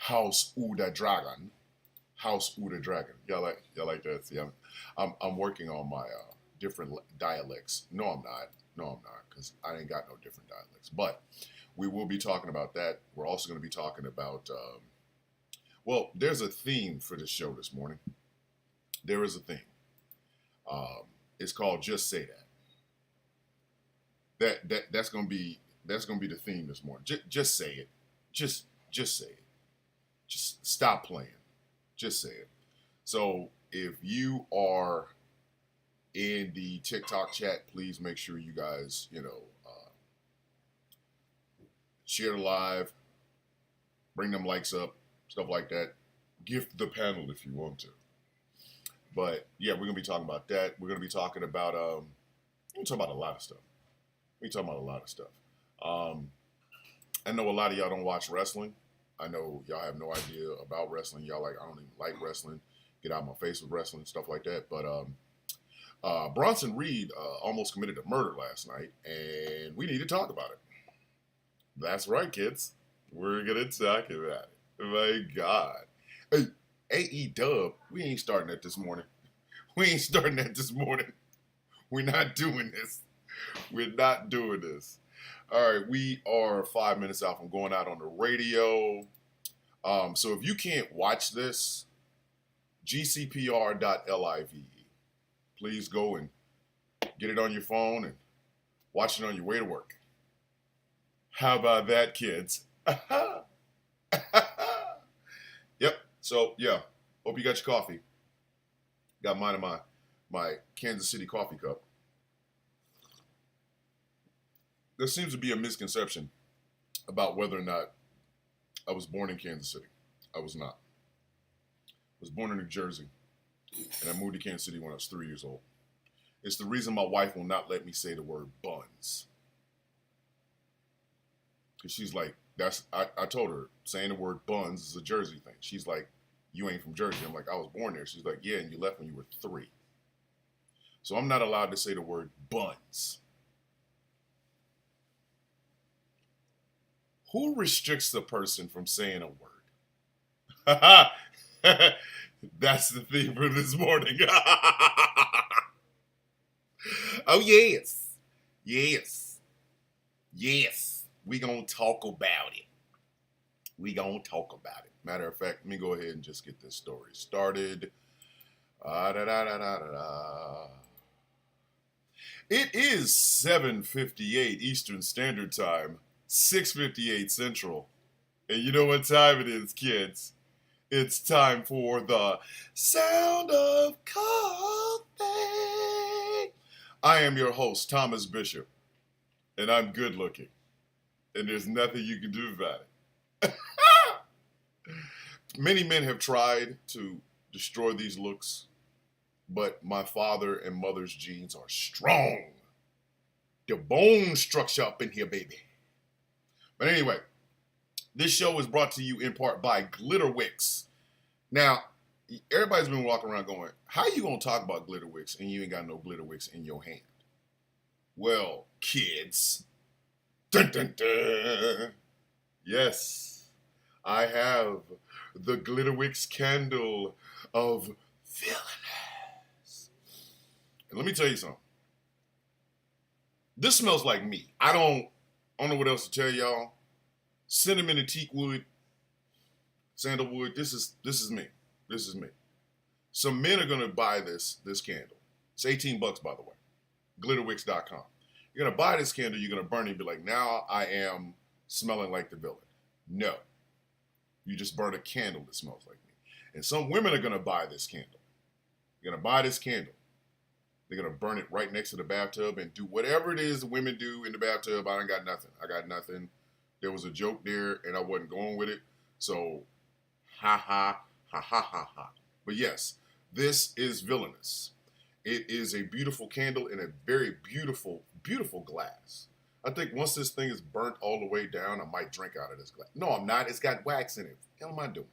House Uda Dragon. House Uda Dragon. Y'all like that? See, I'm working on my different dialects. No, I'm not. No, I'm not, because I ain't got no different dialects. But we will be talking about that. We're also going to be talking about. Well, there's a theme for the show this morning. There is a theme. It's called "Just Say That." That's gonna be the theme this morning. Just say it. Just say it. Just stop playing. Just say it. So if you are in the TikTok chat, please make sure you guys, share the live, bring them likes up, stuff like that. Gift the panel if you want to. But yeah, we're gonna be talking about that. We're gonna be talking about we're talking about a lot of stuff. We're talking about a lot of stuff. Um, I know a lot of y'all don't watch wrestling. I know y'all have no idea about wrestling. Y'all like, I don't even like wrestling. Get out of my face with wrestling, stuff like that. But Bronson Reed almost committed a murder last night, and we need to talk about it. That's right, kids. We're gonna talk about it. My God. Hey, AE we ain't starting that this morning. We ain't starting that this morning. We're not doing this. We're not doing this. All right, we are 5 minutes out from going out on the radio. So if you can't watch this, gcpr.live. Please go and get it on your phone and watch it on your way to work. How about that, kids? Yep. So yeah, hope you got your coffee. Got mine in my Kansas City coffee cup. There seems to be a misconception about whether or not I was born in Kansas City. I was not. I was born in New Jersey, and I moved to Kansas City when I was 3 years old. It's the reason my wife will not let me say the word buns. Because she's like, I told her, saying the word buns is a Jersey thing. She's like, you ain't from Jersey. I'm like, I was born there. She's like, yeah, and you left when you were 3. So I'm not allowed to say the word buns. Who restricts the person from saying a word? That's the theme for this morning. Oh, yes. Yes. Yes. We gonna talk about it. We gonna talk about it. Matter of fact, let me go ahead and just get this story started. It is 7:58 Eastern Standard Time, 6:58 Central. And you know what time it is, kids? It's time for the Sound of Coffee. I am your host, Thomas Bishop, and I'm good looking. And there's nothing you can do about it. Many men have tried to destroy these looks, but my father and mother's genes are strong. The bone structure up in here, baby. But anyway, this show is brought to you in part by Glitterwix. Now, everybody's been walking around going, how you going to talk about Glitterwix and you ain't got no Glitterwix in your hand? Well, kids. Dun, dun, dun. Yes, I have the Glitterwix candle of villainous. And let me tell you something. This smells like me. I don't know what else to tell y'all. Cinnamon and teak wood, sandalwood. This is me. This is me. Some men are gonna buy this candle. It's $18, by the way. Glitterwix.com. You're gonna buy this candle. You're gonna burn it and be like, now I am smelling like the villain. No, you just burn a candle that smells like me. And some women are gonna buy this candle. You're gonna buy this candle. They're gonna burn it right next to the bathtub and do whatever it is women do in the bathtub. I ain't got nothing. I got nothing. There was a joke there, and I wasn't going with it. So, ha ha ha ha ha ha. But yes, this is villainous. It is a beautiful candle in a very beautiful, beautiful glass. I think once this thing is burnt all the way down, I might drink out of this glass. No, I'm not. It's got wax in it. What the hell am I doing?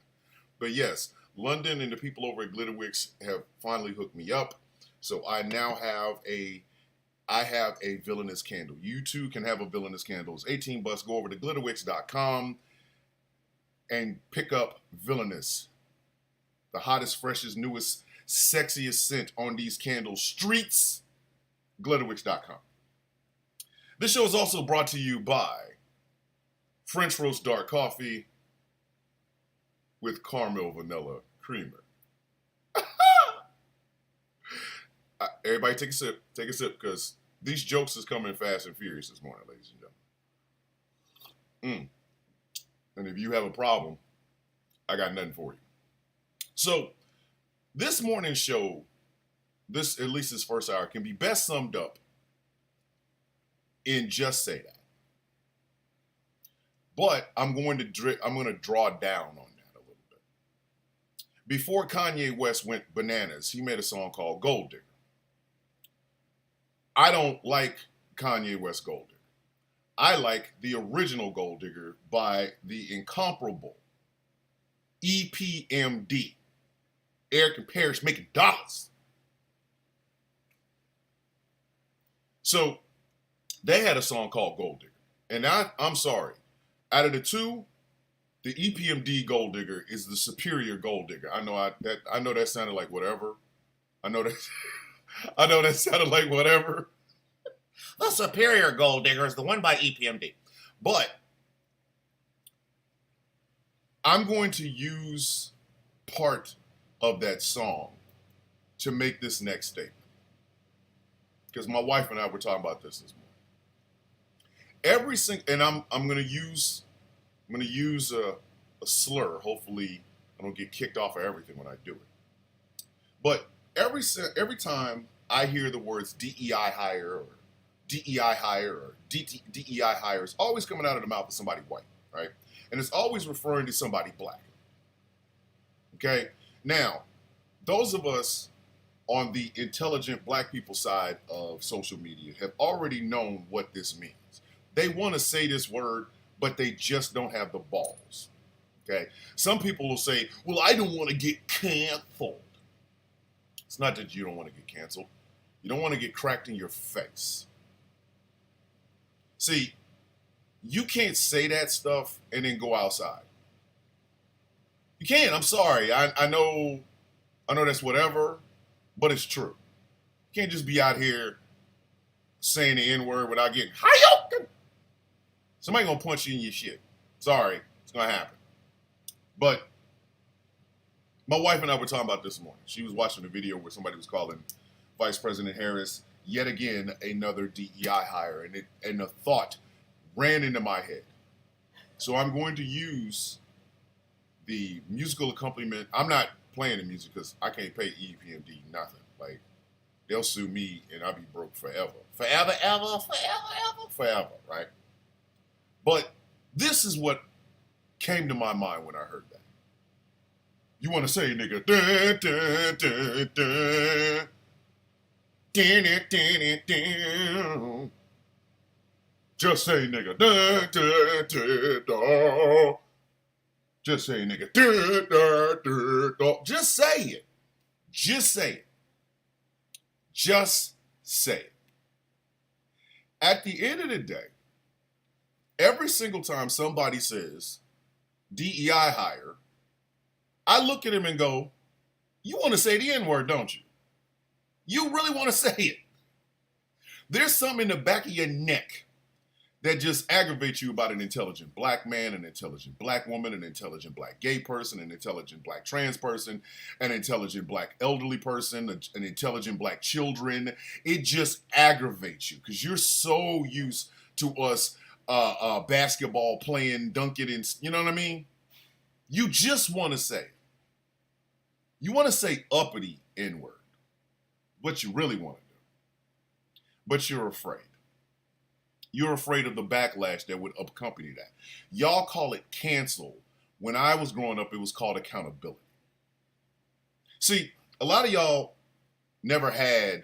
But yes, London and the people over at Glitterwix have finally hooked me up. So I now have a villainous candle. You too can have a villainous candle. It's $18. Go over to glitterwix.com and pick up Villainous, the hottest, freshest, newest, sexiest scent on these candle streets. Glitterwitch.com. This show is also brought to you by French Roast Dark Coffee with caramel vanilla creamer. Everybody take a sip. Take a sip, because these jokes is coming fast and furious this morning, ladies and gentlemen. And if you have a problem, I got nothing for you. So, this morning's show, at least this first hour, can be best summed up in just say that. But I'm going to draw down on that a little bit. Before Kanye West went bananas, he made a song called Gold Digger. I don't like Kanye West Gold Digger. I like the original Gold Digger by the incomparable EPMD, Eric and Parrish Making Dollars. So they had a song called Gold Digger. And I'm sorry, out of the two, the EPMD Gold Digger is the superior Gold Digger. I know that sounded like whatever. I know that sounded like whatever. The superior Gold Digger is the one by EPMD. But I'm going to use part of that song to make this next statement. Because my wife and I were talking about this morning. And I'm going to use a slur. Hopefully, I don't get kicked off of everything when I do it. But every time I hear the words DEI hire or DEI hire or DEI hire, it's always coming out of the mouth of somebody white, right? And it's always referring to somebody black. Okay? Now, those of us on the intelligent black people side of social media have already known what this means. They want to say this word, but they just don't have the balls. Okay? Some people will say, well, I don't want to get canceled. It's not that you don't want to get canceled. You don't want to get cracked in your face. See, you can't say that stuff and then go outside. You can't. I'm sorry. I know that's whatever, but it's true. You can't just be out here saying the N-word without getting hi-yo. Somebody gonna punch you in your shit. Sorry, it's gonna happen. But my wife and I were talking about this morning. She was watching a video where somebody was calling Vice President Harris yet again another DEI hire, and a thought ran into my head. So I'm going to use the musical accompaniment. I'm not playing the music because I can't pay EPMD nothing. Like, they'll sue me and I'll be broke forever. Forever, right? But this is what came to my mind when I heard that. You want to say, nigga, dun, dun, dun, dun. Dun, dun, dun, dun. Just say, nigga, dun, dun, dun, dun. Just say, nigga, dun, dun, dun, dun. Just say it. Just say it. Just say it. At the end of the day, every single time somebody says DEI hire, I look at him and go, you want to say the N-word, don't you? You really want to say it. There's something in the back of your neck that just aggravates you about an intelligent black man, an intelligent black woman, an intelligent black gay person, an intelligent black trans person, an intelligent black elderly person, an intelligent black children. It just aggravates you because you're so used to us basketball playing, dunking, and you know what I mean? You just want to say. You want to say uppity N-word. What you really want to do. But you're afraid. You're afraid of the backlash that would accompany that. Y'all call it cancel. When I was growing up, it was called accountability. See, a lot of y'all never had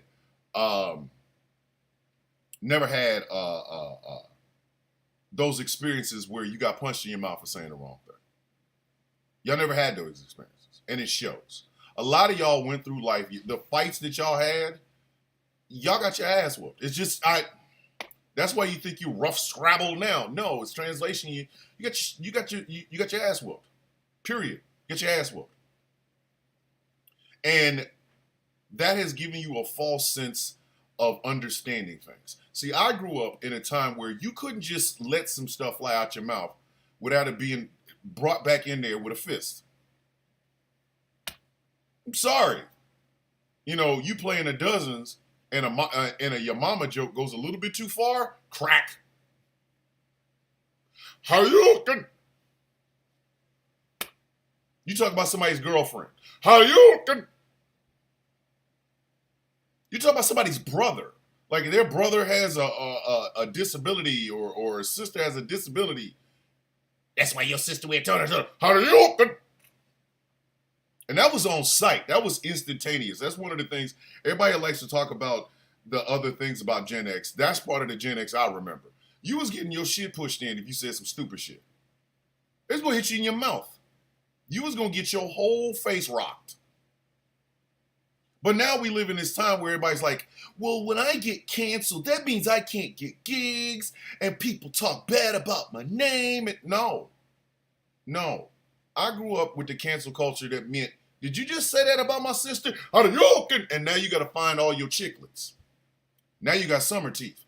those experiences where you got punched in your mouth for saying the wrong thing. Y'all never had those experiences, and it shows. A lot of y'all went through life. The fights that y'all had, y'all got your ass whooped. It's just that's why you think you rough scrabble now. No, it's translation. You got your ass whooped. Period. Get your ass whooped. And that has given you a false sense of understanding things. See, I grew up in a time where you couldn't just let some stuff fly out your mouth without it being brought back in there with a fist. I'm sorry. You know, you play in the dozens and a your mama joke goes a little bit too far, crack. How you doing? You talk about somebody's girlfriend. How you doing? You talk about somebody's brother. Like their brother has a disability or a sister has a disability. That's why your sister wear turtles. How do you doing? And that was on sight. That was instantaneous. That's one of the things everybody likes to talk about, the other things about Gen X. That's part of the Gen X I remember. You was getting your shit pushed in if you said some stupid shit. It's going to hit you in your mouth. You was going to get your whole face rocked. But now we live in this time where everybody's like, well, when I get canceled, that means I can't get gigs and people talk bad about my name. And no. I grew up with the cancel culture that meant, did you just say that about my sister? And now you got to find all your chiclets. Now you got summer teeth.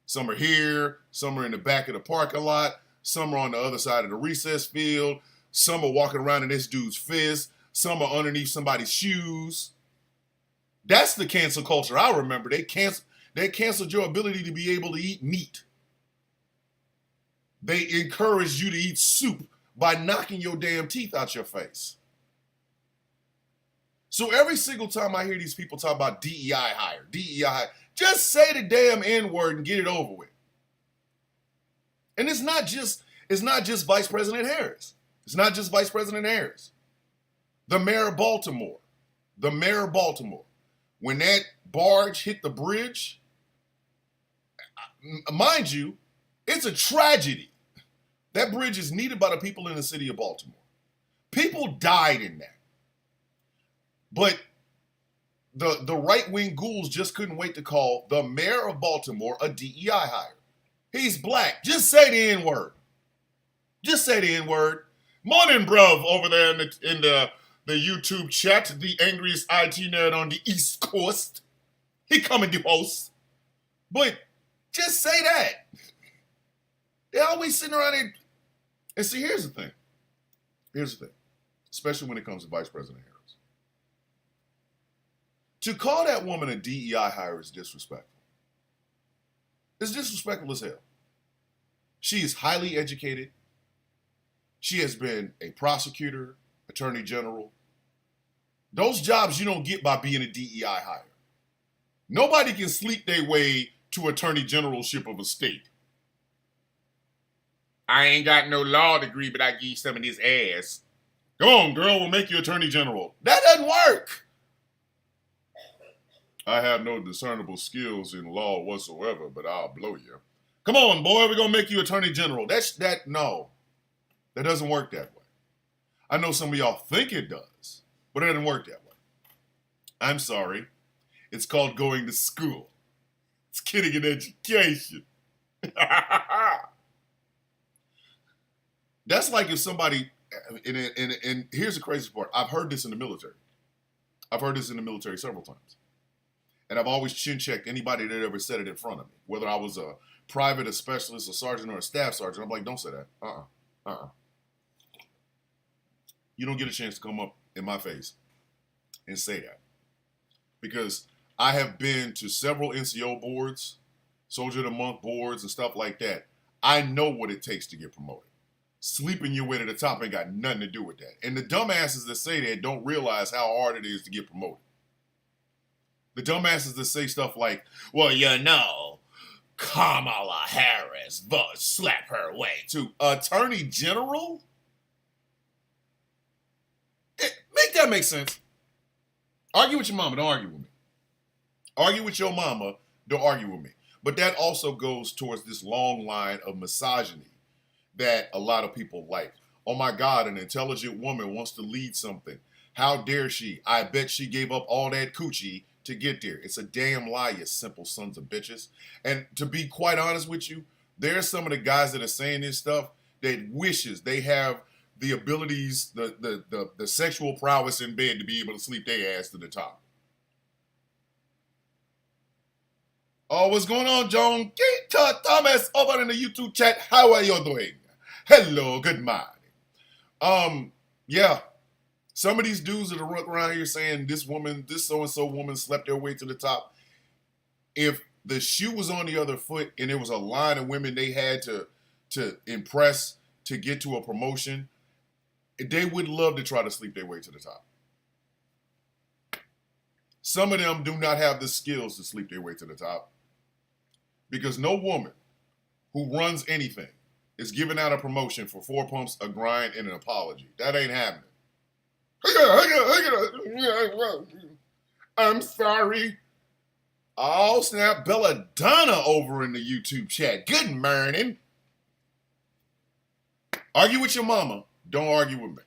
Some are here, some are in the back of the parking lot, some are on the other side of the recess field, some are walking around in this dude's fist, some are underneath somebody's shoes. That's the cancel culture I remember. They canceled your ability to be able to eat meat. They encouraged you to eat soup by knocking your damn teeth out your face. So every single time I hear these people talk about DEI hire, just say the damn N-word and get it over with. And it's not just Vice President Harris. It's not just Vice President Harris. The mayor of Baltimore. When that barge hit the bridge, mind you, it's a tragedy. That bridge is needed by the people in the city of Baltimore. People died in that. But the right-wing ghouls just couldn't wait to call the mayor of Baltimore a DEI hire. He's black. Just say the N-word. Morning, bruv, over there in the YouTube chat, the angriest IT nerd on the East Coast. He coming to host. But just say that. They're always sitting around there. And see, here's the thing. Especially when it comes to Vice President Harris. To call that woman a DEI hire is disrespectful. It's disrespectful as hell. She is highly educated. She has been a prosecutor, attorney general. Those jobs you don't get by being a DEI hire. Nobody can sleep their way to attorney generalship of a state. I ain't got no law degree, but I give you some of this ass. Come on, girl, we'll make you attorney general. That doesn't work. I have no discernible skills in law whatsoever, but I'll blow you. Come on, boy, we're going to make you attorney general. No. That doesn't work that way. I know some of y'all think it does, but it doesn't work that way. I'm sorry. It's called going to school. It's getting an education. That's like if somebody, and here's the crazy part. I've heard this in the military. Several times. And I've always chin-checked anybody that ever said it in front of me. Whether I was a private, a specialist, a sergeant, or a staff sergeant. I'm like, don't say that. You don't get a chance to come up in my face and say that. Because I have been to several NCO boards, Soldier of the Month boards, and stuff like that. I know what it takes to get promoted. Sleeping your way to the top ain't got nothing to do with that. And the dumbasses that say that don't realize how hard it is to get promoted. The dumbasses that say stuff like, well, you know, Kamala Harris, but slap her way to Attorney General? Make that make sense. Argue with your mama, don't argue with me. Argue with your mama, don't argue with me. But that also goes towards this long line of misogyny that a lot of people like. Oh my God, an intelligent woman wants to lead something. How dare she? I bet she gave up all that coochie to get there. It's a damn lie, you simple sons of bitches. And to be quite honest with you, there's some of the guys that are saying this stuff that wishes they have the abilities, the sexual prowess in bed to be able to sleep their ass to the top. Oh, what's going on, John? Keita Thomas over in the YouTube chat. How are you doing? Hello, good morning. Yeah. Some of these dudes that are around here saying this so-and-so woman slept their way to the top. If the shoe was on the other foot and there was a line of women they had to impress to get to a promotion, they would love to try to sleep their way to the top. Some of them do not have the skills to sleep their way to the top because no woman who runs anything is giving out a promotion for 4 pumps, a grind, and an apology. That ain't happening. I'm sorry. Oh, snap. Belladonna over in the YouTube chat. Good morning. Argue with your mama. Don't argue with me.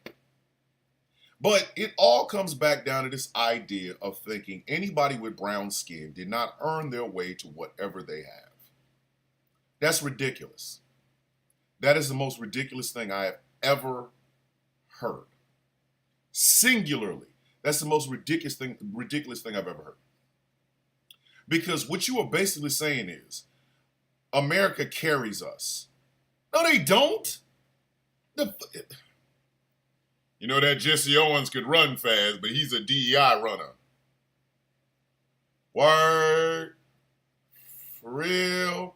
But it all comes back down to this idea of thinking anybody with brown skin did not earn their way to whatever they have. That's ridiculous. That is the most ridiculous thing I have ever heard. Singularly, that's the most ridiculous thing I've ever heard. Because what you are basically saying is, America carries us. No, they don't. You know that Jesse Owens could run fast, but he's a DEI runner. Word. For real.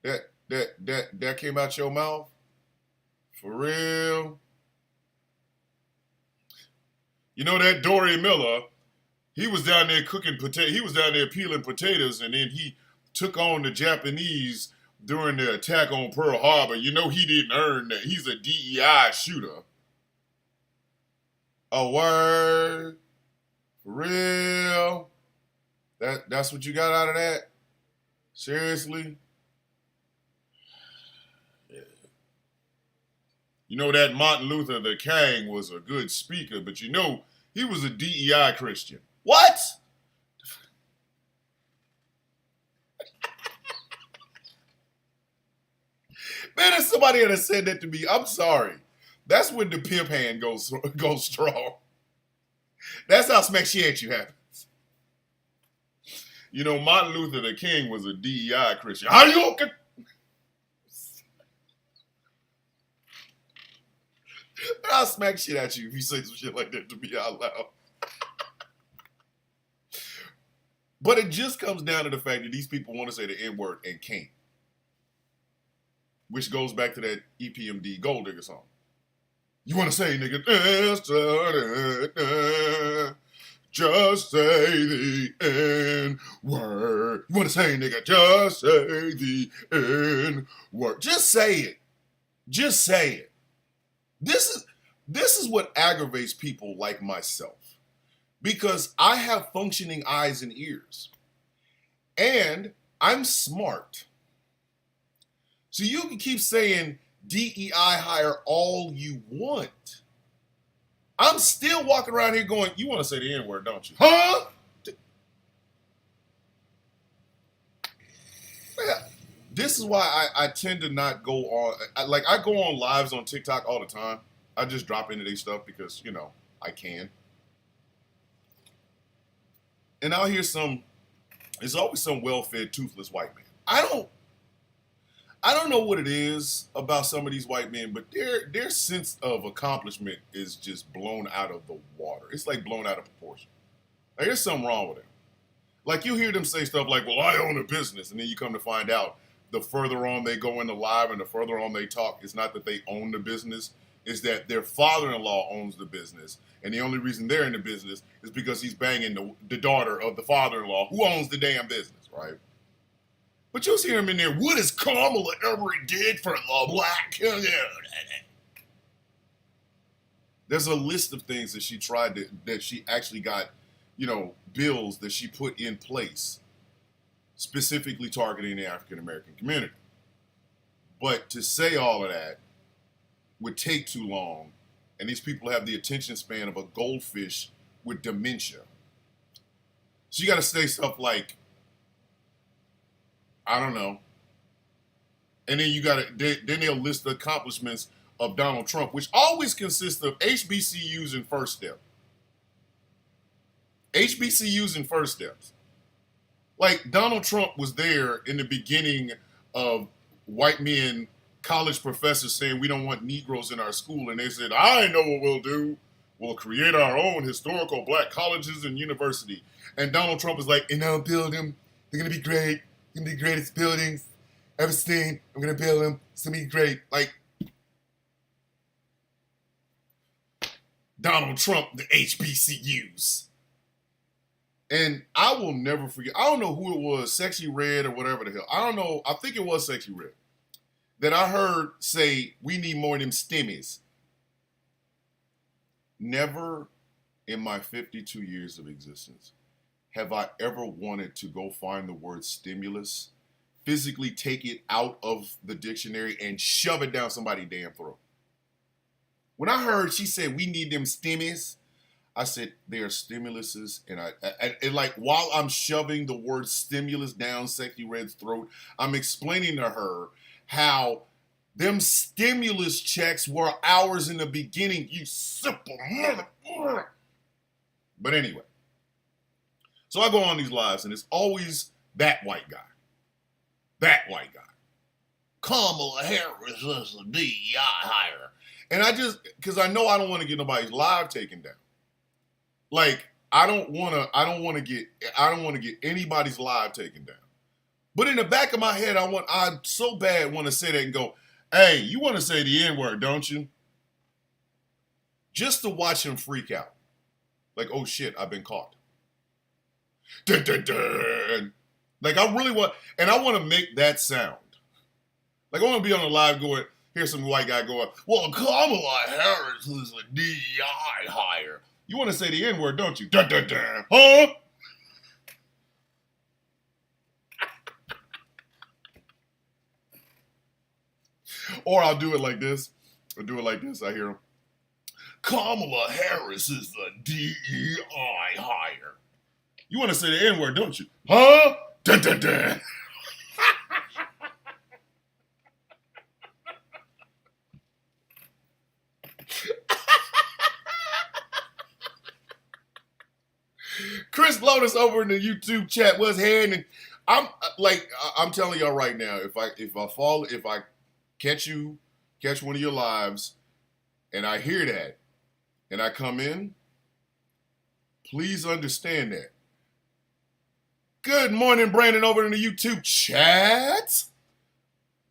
That came out your mouth? For real. You know that Dory Miller, he was down there cooking potatoes. He was down there peeling potatoes, and then he took on the Japanese during the attack on Pearl Harbor. You know he didn't earn that. He's a DEI shooter. A word? For real? That's what you got out of that? Seriously? Yeah. You know that Martin Luther the King was a good speaker, but you know he was a DEI Christian. What? Man, if somebody had said that to me, I'm sorry. That's when the pimp hand goes strong. That's how smack shit at you happens. You know, Martin Luther the King was a DEI Christian. How you okay? I'll smack shit at you if you say some shit like that to me out loud. But it just comes down to the fact that these people want to say the N-word and can't. Which goes back to that EPMD Gold Digger song. You want to say, nigga, just say the N-word. You want to say, nigga, just say the N-word. Just say it. Just say it. This is what aggravates people like myself. Because I have functioning eyes and ears. And I'm smart. So you can keep saying DEI hire all you want. I'm still walking around here going, you want to say the N-word, don't you? Huh? This is why I tend to not go on. I go on lives on TikTok all the time. I just drop into their stuff because, you know, I can. And I'll hear there's always some well-fed, toothless white man. I don't know what it is about some of these white men, but their sense of accomplishment is just blown out of the water. It's like blown out of proportion. Like, there's something wrong with it. Like, you hear them say stuff like, well, I own a business. And then you come to find out the further on they go in the live and the further on they talk, it's not that they own the business. It's that their father-in-law owns the business. And the only reason they're in the business is because he's banging the daughter of the father-in-law who owns the damn business, right? But you'll see him in there, what has Kamala ever did for the black community? There's a list of things that she that she actually got, you know, bills that she put in place specifically targeting the African-American community. But to say all of that would take too long, and these people have the attention span of a goldfish with dementia. So you got to say stuff like, I don't know. And then then they'll list the accomplishments of Donald Trump, which always consists of HBCUs and First Step. HBCUs and First Steps. Like, Donald Trump was there in the beginning of white men, college professors saying we don't want Negroes in our school. And they said, I know what we'll do. We'll create our own historical black colleges and university. And Donald Trump is like, and I'll build them. They're going to be great. They're going to be the greatest buildings ever seen. I'm going to build them. It's going to be great. Like, Donald Trump, the HBCUs. And I will never forget, I don't know who it was, Sexy Red or whatever the hell. I don't know, I think it was Sexy Red, that I heard say, we need more of them stimmies. Never in my 52 years of existence have I ever wanted to go find the word stimulus, physically take it out of the dictionary and shove it down somebody's damn throat. When I heard she said, we need them stimmies, I said, they are stimuluses, and like, while I'm shoving the word stimulus down Sexy Red's throat, I'm explaining to her how them stimulus checks were ours in the beginning, you simple mother. But anyway, so I go on these lives, and it's always that white guy. That white guy. Kamala Harris is a DEI hire. And I just, because I know I don't want to get nobody's live taken down. Like, I don't want to get anybody's live taken down. But in the back of my head, I so bad want to say that and go, hey, you want to say the N-word, don't you? Just to watch him freak out. Like, oh shit, I've been caught. Dun, dun, dun. Like, I really want, and I want to make that sound. Like, I want to be on the live going, here's some white guy going, well, Kamala Harris is a DEI hire. You want to say the N-word, don't you? Dun, dun, dun. Huh? Or I'll do it like this. I hear him. Kamala Harris is the DEI hire. You want to say the N-word, don't you? Huh? Dun, dun, dun. Chris Lotus over in the YouTube chat was heading. I'm telling y'all right now, if I catch one of your lives, and I hear that, and I come in, please understand that. Good morning, Brandon, over in the YouTube chat.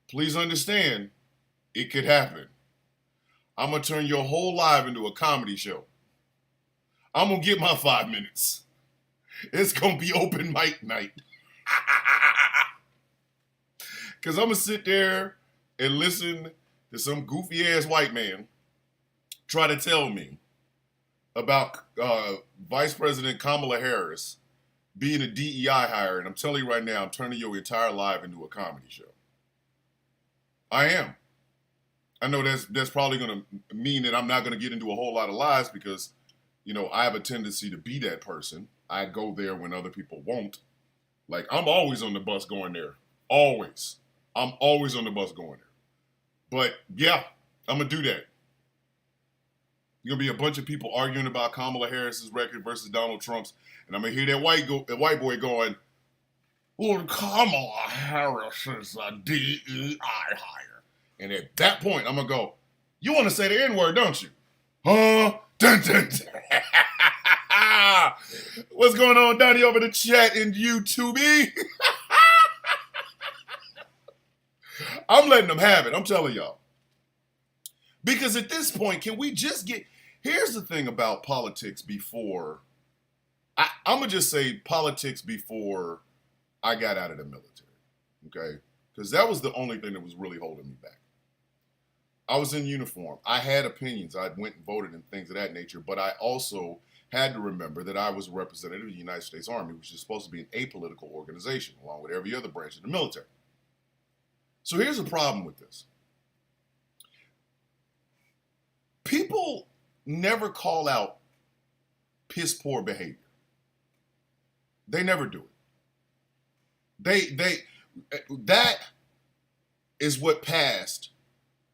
Please understand, it could happen. I'm gonna turn your whole live into a comedy show. I'm gonna get my 5 minutes. It's gonna be open mic night. Cause I'm gonna sit there and listen to some goofy ass white man try to tell me about Vice President Kamala Harris being a DEI hire, and I'm telling you right now, I'm turning your entire live into a comedy show. I am. I know that's probably gonna mean that I'm not gonna get into a whole lot of lies because, you know, I have a tendency to be that person. I go there when other people won't. Like, I'm always on the bus going there. Always. I'm always on the bus going there. But, yeah, I'm going to do that. You're going to be a bunch of people arguing about Kamala Harris's record versus Donald Trump's. And I'm going to hear that white boy going, well, Kamala Harris is a DEI hire. And at that point, I'm going to go, you want to say the N-word, don't you? Huh? Dun, dun, dun. What's going on, Donnie, over the chat in YouTube? I'm letting them have it. I'm telling y'all. Because at this point, can we just get... Here's the thing about politics before... I'm going to just say politics before I got out of the military. Okay? Because that was the only thing that was really holding me back. I was in uniform. I had opinions. I went and voted and things of that nature. But I also had to remember that I was a representative of the United States Army, which is supposed to be an apolitical organization, along with every other branch of the military. So here's the problem with this. People never call out piss poor behavior. They never do it. That is what passed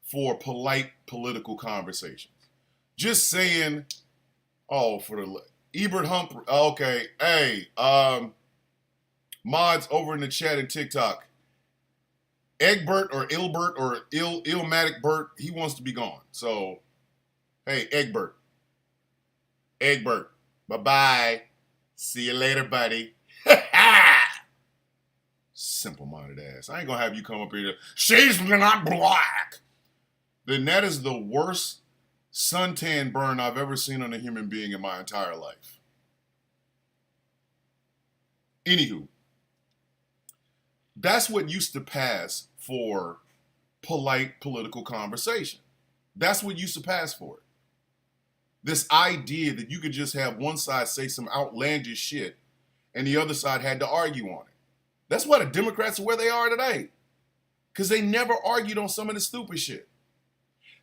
for polite political conversations. Just saying, oh, for the Ebert Humphrey. Okay, hey, mods over in the chat and TikTok. Egbert or Ilbert or Illmatic Bert, he wants to be gone. So, hey, Egbert, bye-bye. See you later, buddy. Simple-minded ass. I ain't gonna have you come up here to, she's not black. Then that is the worst suntan burn I've ever seen on a human being in my entire life. Anywho, that's what used to pass for polite political conversation. That's what used to pass for it. This idea that you could just have one side say some outlandish shit and the other side had to argue on it. That's why the Democrats are where they are today. Because they never argued on some of the stupid shit.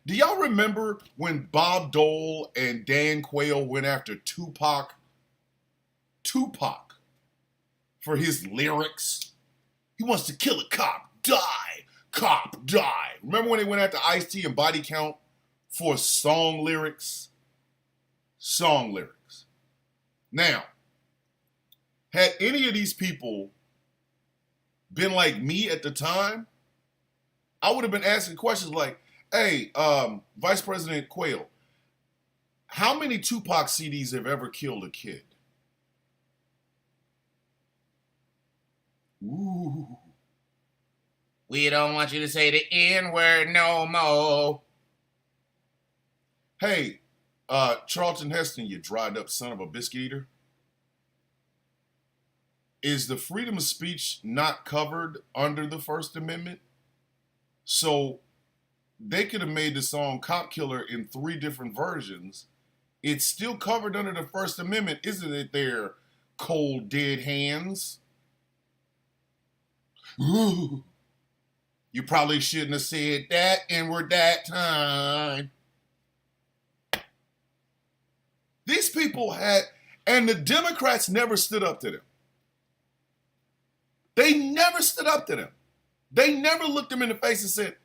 Do y'all remember when Bob Dole and Dan Quayle went after Tupac for his lyrics? He wants to kill a cop, die. Cop, die. Remember when they went after Ice-T and Body Count for song lyrics? Song lyrics. Now, had any of these people been like me at the time, I would have been asking questions like, hey, Vice President Quayle, how many Tupac CDs have ever killed a kid? Ooh. We don't want you to say the N-word no more. Hey, Charlton Heston, you dried up son of a biscuit eater. Is the freedom of speech not covered under the First Amendment? So they could have made the song Cop Killer in 3 different versions. It's still covered under the First Amendment, isn't it there, cold dead hands? Ooh. You probably shouldn't have said that N-word that time. These people had, and the Democrats never stood up to them. They never stood up to them. They never looked them in the face and said,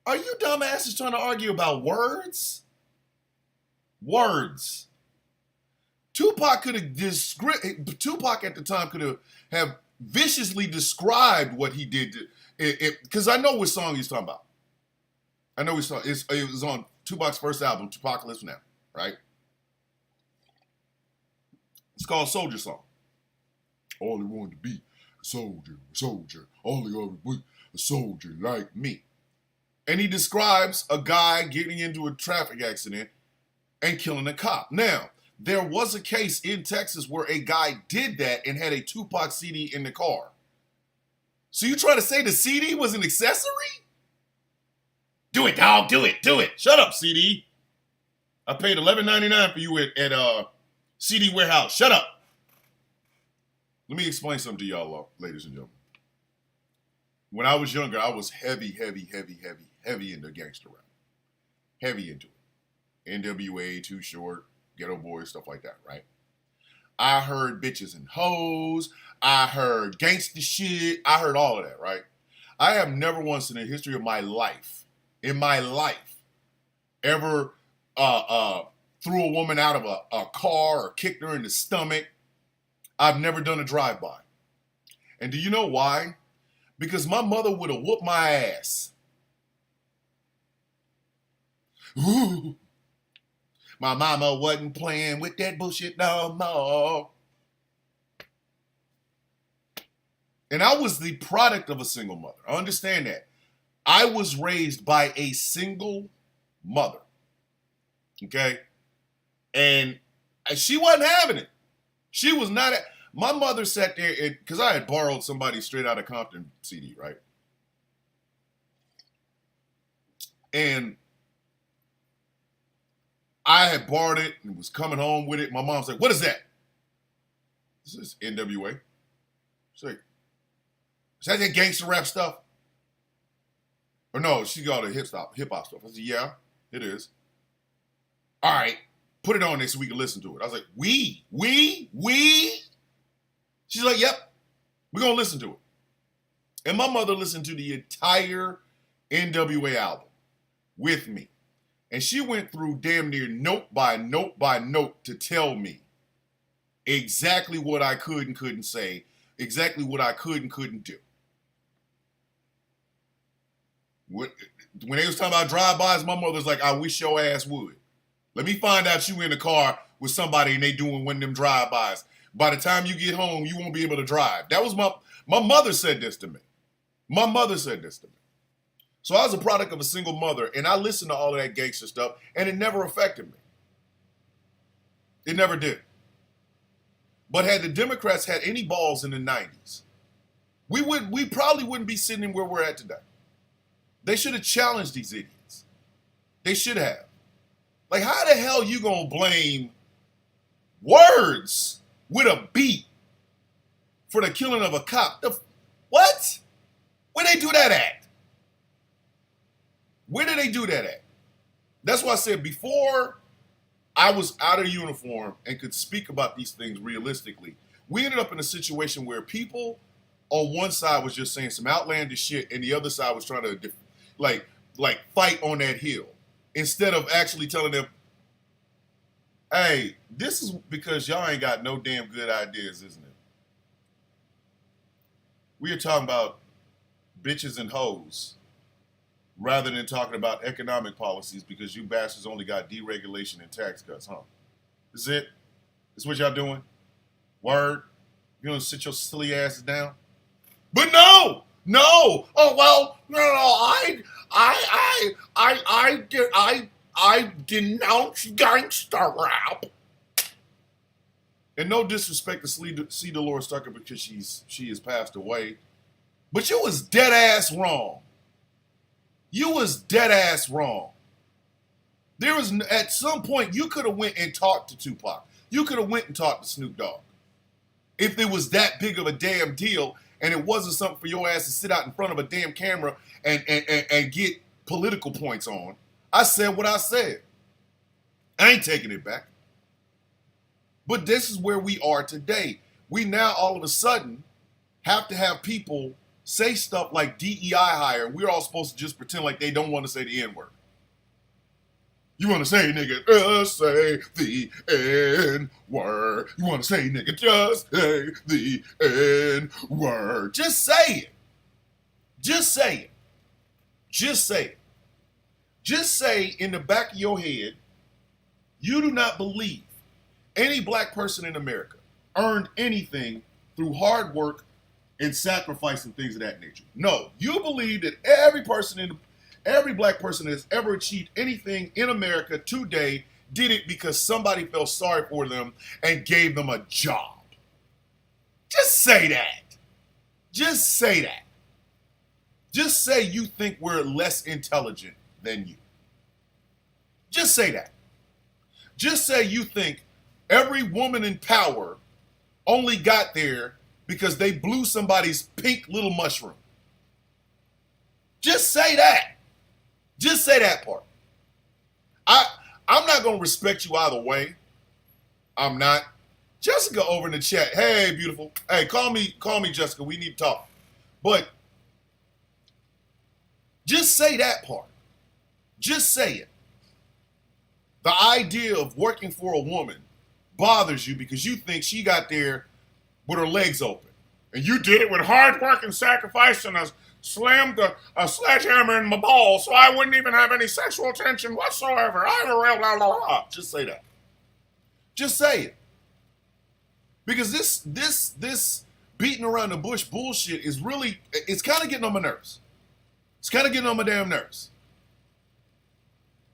are you dumbasses trying to argue about words? Words. Tupac at the time could have viciously described what he did. Because I know what song he's talking about. I know it was on Tupac's first album, Tupacalypse Now, right? It's called Soldier Song. All he wanted to be a soldier. All he wanted to be a soldier like me. And he describes a guy getting into a traffic accident and killing a cop. Now, there was a case in Texas where a guy did that and had a Tupac CD in the car. So you trying to say the CD was an accessory? Do it, dog. Do it. Shut up, CD. I paid $11.99 for you at CD Warehouse. Shut up. Let me explain something to y'all, ladies and gentlemen. When I was younger, I was heavy into gangster rap. Heavy into it. NWA, Too Short, Ghetto Boys, stuff like that, right? I heard bitches and hoes. I heard gangster shit. I heard all of that, right? I have never once in the history of my life, ever threw a woman out of a car or kicked her in the stomach. I've never done a drive-by. And do you know why? Because my mother would have whooped my ass. Ooh. My mama wasn't playing with that bullshit no more. And I was the product of a single mother. I understand that. I was raised by a single mother. Okay? And she wasn't having it. She was not. My mother sat there, because I had borrowed somebody Straight Outta Compton CD, right? And I had borrowed it and was coming home with it. My mom's like, what is that? This is NWA. She's like, is that gangster rap stuff? Or no, she got the hip hop stuff. I said, yeah, it is. All right, put it on there so we can listen to it. I was like, we? She's like, yep, we're going to listen to it. And my mother listened to the entire NWA album. with me. And she went through damn near note by note by note to tell me exactly what I could and couldn't say, exactly what I could and couldn't do. When they was talking about drive-bys, my mother's like, I wish your ass would. Let me find out you in the car with somebody and they doing one of them drive-bys. By the time you get home, you won't be able to drive. That was my mother said this to me. My mother said this to me. So I was a product of a single mother, and I listened to all of that gangster stuff, and it never affected me. It never did. But had the Democrats had any balls in the 90s, we probably wouldn't be sitting where we're at today. They should have challenged these idiots. They should have. Like, how the hell you gonna blame words with a beat for the killing of a cop? What? Where they do that at? Where did they do that at? That's why I said before I was out of uniform and could speak about these things realistically, we ended up in a situation where people on one side was just saying some outlandish shit and the other side was trying to like fight on that hill instead of actually telling them, hey, this is because y'all ain't got no damn good ideas, isn't it? We are talking about bitches and hoes rather than talking about economic policies because you bastards only got deregulation and tax cuts, huh? This is it? This is what y'all doing? Word? You gonna sit your silly asses down? But no! Oh well, no. I denounce gangster rap. And no disrespect to C. Dolores Tucker because she has passed away, but you was dead ass wrong. You was dead ass wrong. There was at some point you could have went and talked to Tupac. You could have went and talked to Snoop Dogg. If it was that big of a damn deal and it wasn't something for your ass to sit out in front of a damn camera and get political points on. I said what I said. I ain't taking it back. But this is where we are today. We now all of a sudden have to have people say stuff like DEI hire. We're all supposed to just pretend like they don't want to say the N-word. You want to say, nigga, just say the N-word. You want to say, nigga, just say the N-word. Just say it. Just say it. Just say it. Just say in the back of your head, you do not believe any black person in America earned anything through hard work and sacrifice and things of that nature. No, you believe that every black person that has ever achieved anything in America today did it because somebody felt sorry for them and gave them a job. Just say that. Just say that. Just say you think we're less intelligent than you. Just say that. Just say you think every woman in power only got there because they blew somebody's pink little mushroom. Just say that. Just say that part. I'm not going to respect you either way. I'm not. Jessica over in the chat. Hey, beautiful. Hey, call me Jessica. We need to talk. But just say that part. Just say it. The idea of working for a woman bothers you because you think she got there with her legs open. And you did it with hard work and sacrifice and slammed a sledgehammer in my balls so I wouldn't even have any sexual tension whatsoever. I'm a real blah, blah, blah. Just say that. Just say it. Because this beating around the bush bullshit is really, it's kind of getting on my nerves. It's kind of getting on my damn nerves.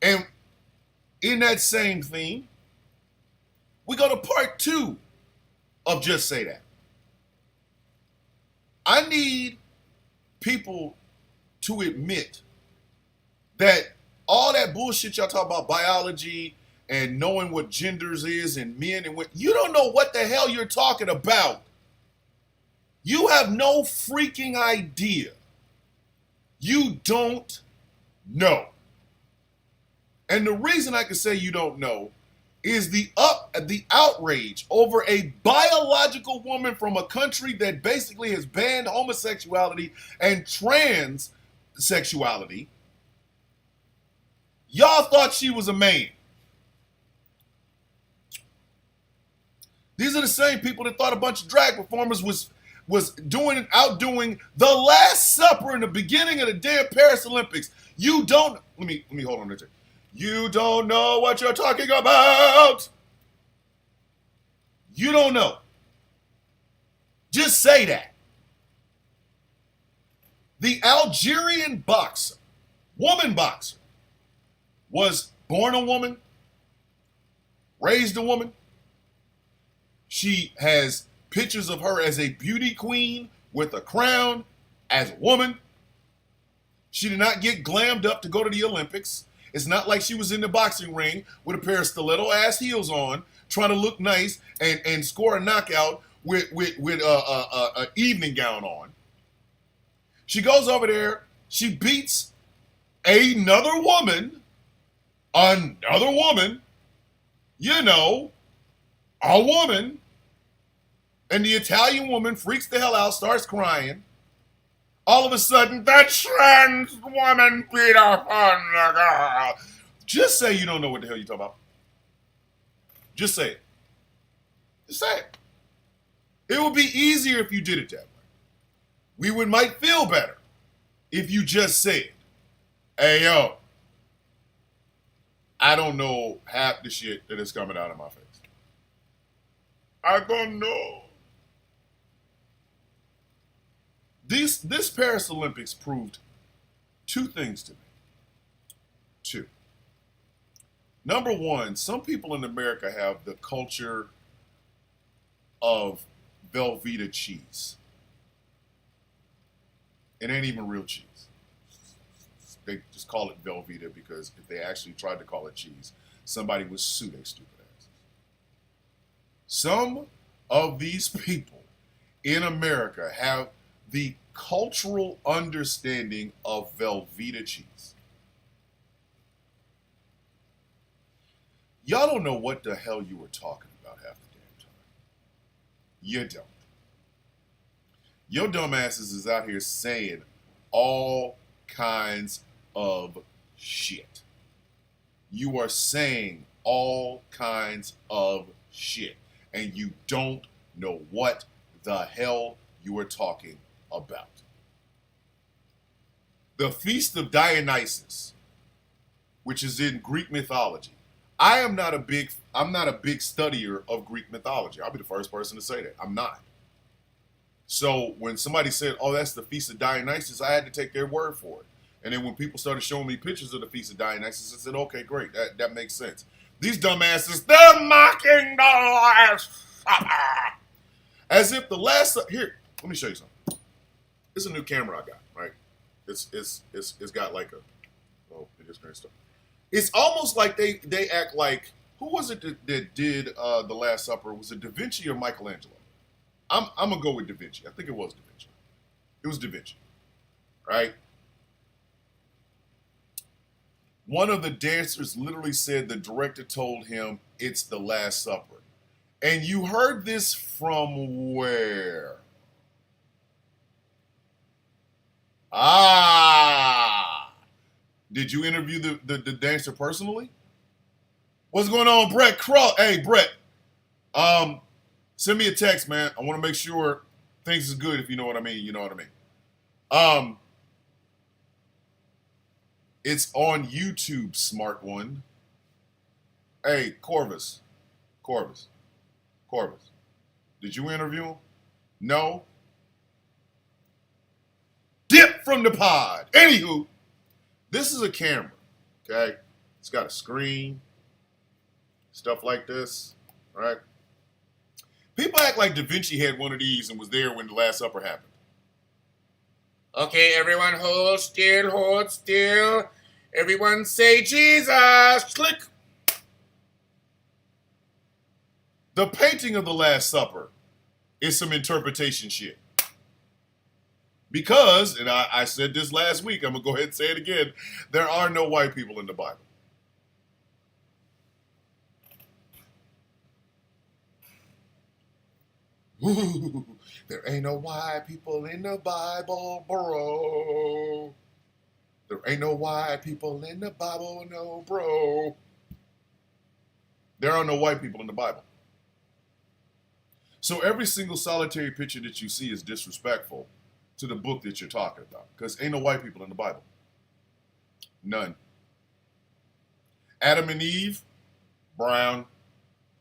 And in that same theme, we go to part 2 of Just Say That. I need people to admit that all that bullshit y'all talk about biology and knowing what genders is and men and what, you don't know what the hell you're talking about. You have no freaking idea. You don't know. And the reason I can say you don't know is the outrage over a biological woman from a country that basically has banned homosexuality and transsexuality Y'all thought she was a man. These are the same people that thought a bunch of drag performers was doing and outdoing the Last Supper in the beginning of the damn Paris Olympics. You don't let me hold on a second. You don't know what you're talking about. You don't know. Just say that. The Algerian boxer, woman boxer, was born a woman, raised a woman. She has pictures of her as a beauty queen with a crown as a woman. She did not get glammed up to go to the Olympics. It's not like she was in the boxing ring with a pair of stiletto ass heels on, trying to look nice and score a knockout with an evening gown on. She goes over there. She beats another woman, you know, a woman, and the Italian woman freaks the hell out, starts crying. All of a sudden, the trans woman beat up on the girl. Just say you don't know what the hell you're talking about. Just say it. Just say it. It would be easier if you did it that way. We might feel better if you just said, hey, yo, I don't know half the shit that is coming out of my face. I don't know. This Paris Olympics proved two things to me. Two. Number one, some people in America have the culture of Velveeta cheese. It ain't even real cheese. They just call it Velveeta because if they actually tried to call it cheese, somebody would sue their stupid asses. Some of these people in America have the cultural understanding of Velveeta cheese. Y'all don't know what the hell you were talking about half the damn time. You don't. Your dumbasses is out here saying all kinds of shit. You are saying all kinds of shit, and you don't know what the hell you are talking about. The Feast of Dionysus, which is in Greek mythology. I'm not a big studier of Greek mythology. I'll be the first person to say that. I'm not. So when somebody said, oh, that's the Feast of Dionysus, I had to take their word for it. And then when people started showing me pictures of the Feast of Dionysus, I said, okay, great, that makes sense. These dumbasses, they're mocking the Last Supper. As if the Last Supper, here, let me show you something. It's a new camera I got, right? It's got like bigger screen stuff. It's almost like they act like, who was it that did the Last Supper? Was it Da Vinci or Michelangelo? I'm gonna go with Da Vinci. I think it was Da Vinci. It was Da Vinci, right? One of the dancers literally said the director told him it's the Last Supper. And you heard this from where? Did you interview the dancer personally? What's going on, Brett Crow? Hey, Brett. Send me a text, man. I want to make sure things is good, if you know what I mean. You know what I mean. It's on YouTube, smart one. Hey, Corvus. Did you interview him? No? Dip from the pod. Anywho, this is a camera, okay? It's got a screen, stuff like this, right? People act like Da Vinci had one of these and was there when the Last Supper happened. Okay, everyone hold still. Everyone say Jesus. Click. The painting of the Last Supper is some interpretation shit. Because, and I said this last week, I'm going to go ahead and say it again, there are no white people in the Bible. Ooh, there ain't no white people in the Bible, bro. There ain't no white people in the Bible, no, bro. There are no white people in the Bible. So every single solitary picture that you see is disrespectful to the book that you're talking about. Because ain't no white people in the Bible. None. Adam and Eve, brown.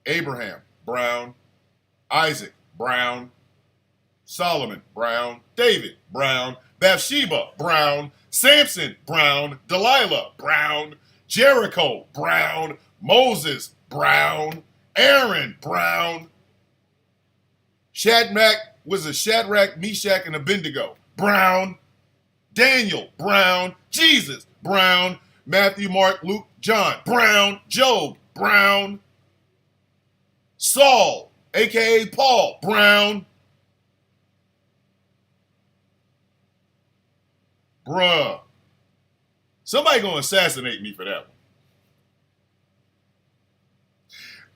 Abraham, brown. Isaac, brown. Solomon, brown. David, brown. Bathsheba, brown. Samson, brown. Delilah, brown. Jericho, brown. Moses, brown. Aaron, brown. Shadrach, Meshach, and Abednego, brown. Daniel, brown. Jesus, brown. Matthew, Mark, Luke, John, brown. Job, brown. Saul, a.k.a. Paul, brown. Bruh. Somebody gonna assassinate me for that one.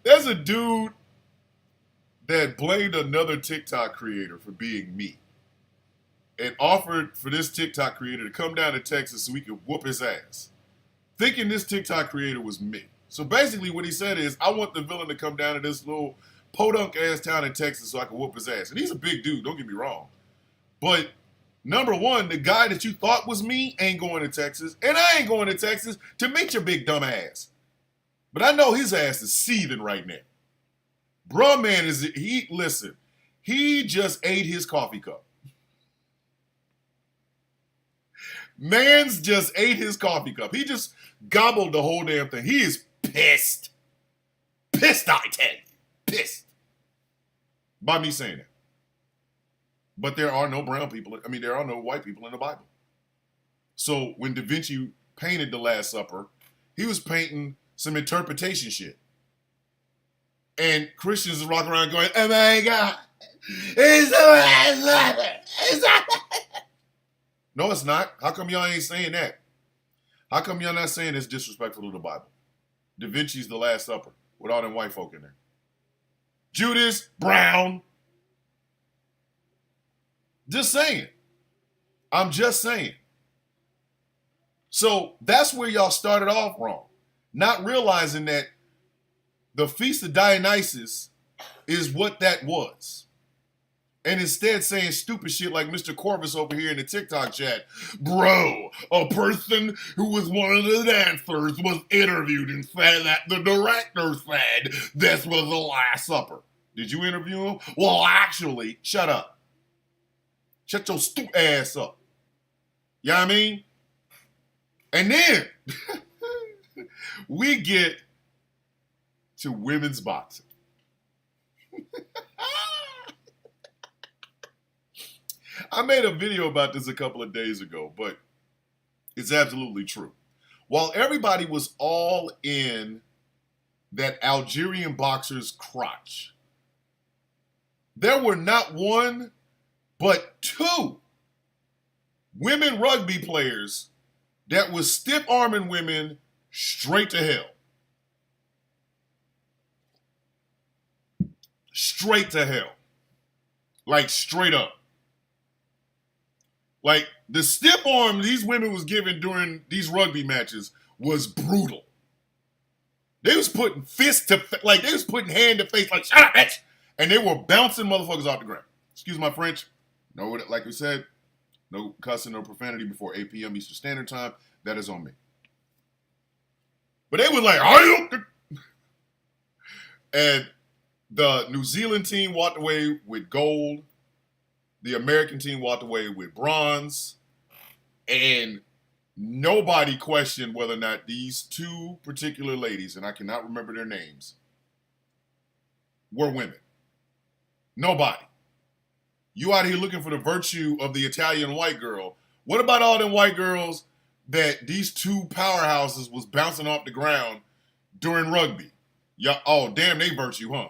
There's a dude that blamed another TikTok creator for being me and offered for this TikTok creator to come down to Texas so we could whoop his ass, thinking this TikTok creator was me. So basically what he said is, I want the villain to come down to this little podunk ass town in Texas so I can whoop his ass. And he's a big dude, don't get me wrong. But number one, the guy that you thought was me ain't going to Texas, and I ain't going to Texas to meet your big dumb ass. But I know his ass is seething right now. Bruh, man, he just ate his coffee cup. Man's just ate his coffee cup. He just gobbled the whole damn thing. He is pissed. Pissed, I tell you. Pissed. By me saying that. But there are no brown people. I mean, there are no white people in the Bible. So when Da Vinci painted The Last Supper, he was painting some interpretation shit. And Christians are walking around going, oh my God, it's the Last Supper. No, it's not. How come y'all ain't saying that? How come y'all not saying it's disrespectful to the Bible? Da Vinci's The Last Supper with all them white folk in there. Judas, brown. Just saying. I'm just saying. So that's where y'all started off wrong. Not realizing that the Feast of Dionysus is what that was. And instead saying stupid shit like Mr. Corvus over here in the TikTok chat. Bro, a person who was one of the dancers was interviewed and said that the director said this was the Last Supper. Did you interview him? Well, actually, shut up. Shut your stupid ass up. You know what I mean? And then we get to women's boxing. I made a video about this a couple of days ago, but it's absolutely true. While everybody was all in that Algerian boxer's crotch, there were not one, but two women rugby players that was stiff-arming women straight to hell. Straight to hell. Like, straight up. Like, the stiff arm these women was given during these rugby matches was brutal. They was putting fist to, like, they was putting hand to face, like, shut up, bitch! And they were bouncing motherfuckers off the ground. Excuse my French. No, like we said, no cussing or profanity before 8 p.m. Eastern Standard Time. That is on me. But they was like, are you? And the New Zealand team walked away with gold. The American team walked away with bronze. And nobody questioned whether or not these two particular ladies, and I cannot remember their names, were women. Nobody. You out here looking for the virtue of the Italian white girl. What about all them white girls that these two powerhouses was bouncing off the ground during rugby? Yeah, oh, damn, they virtue, huh?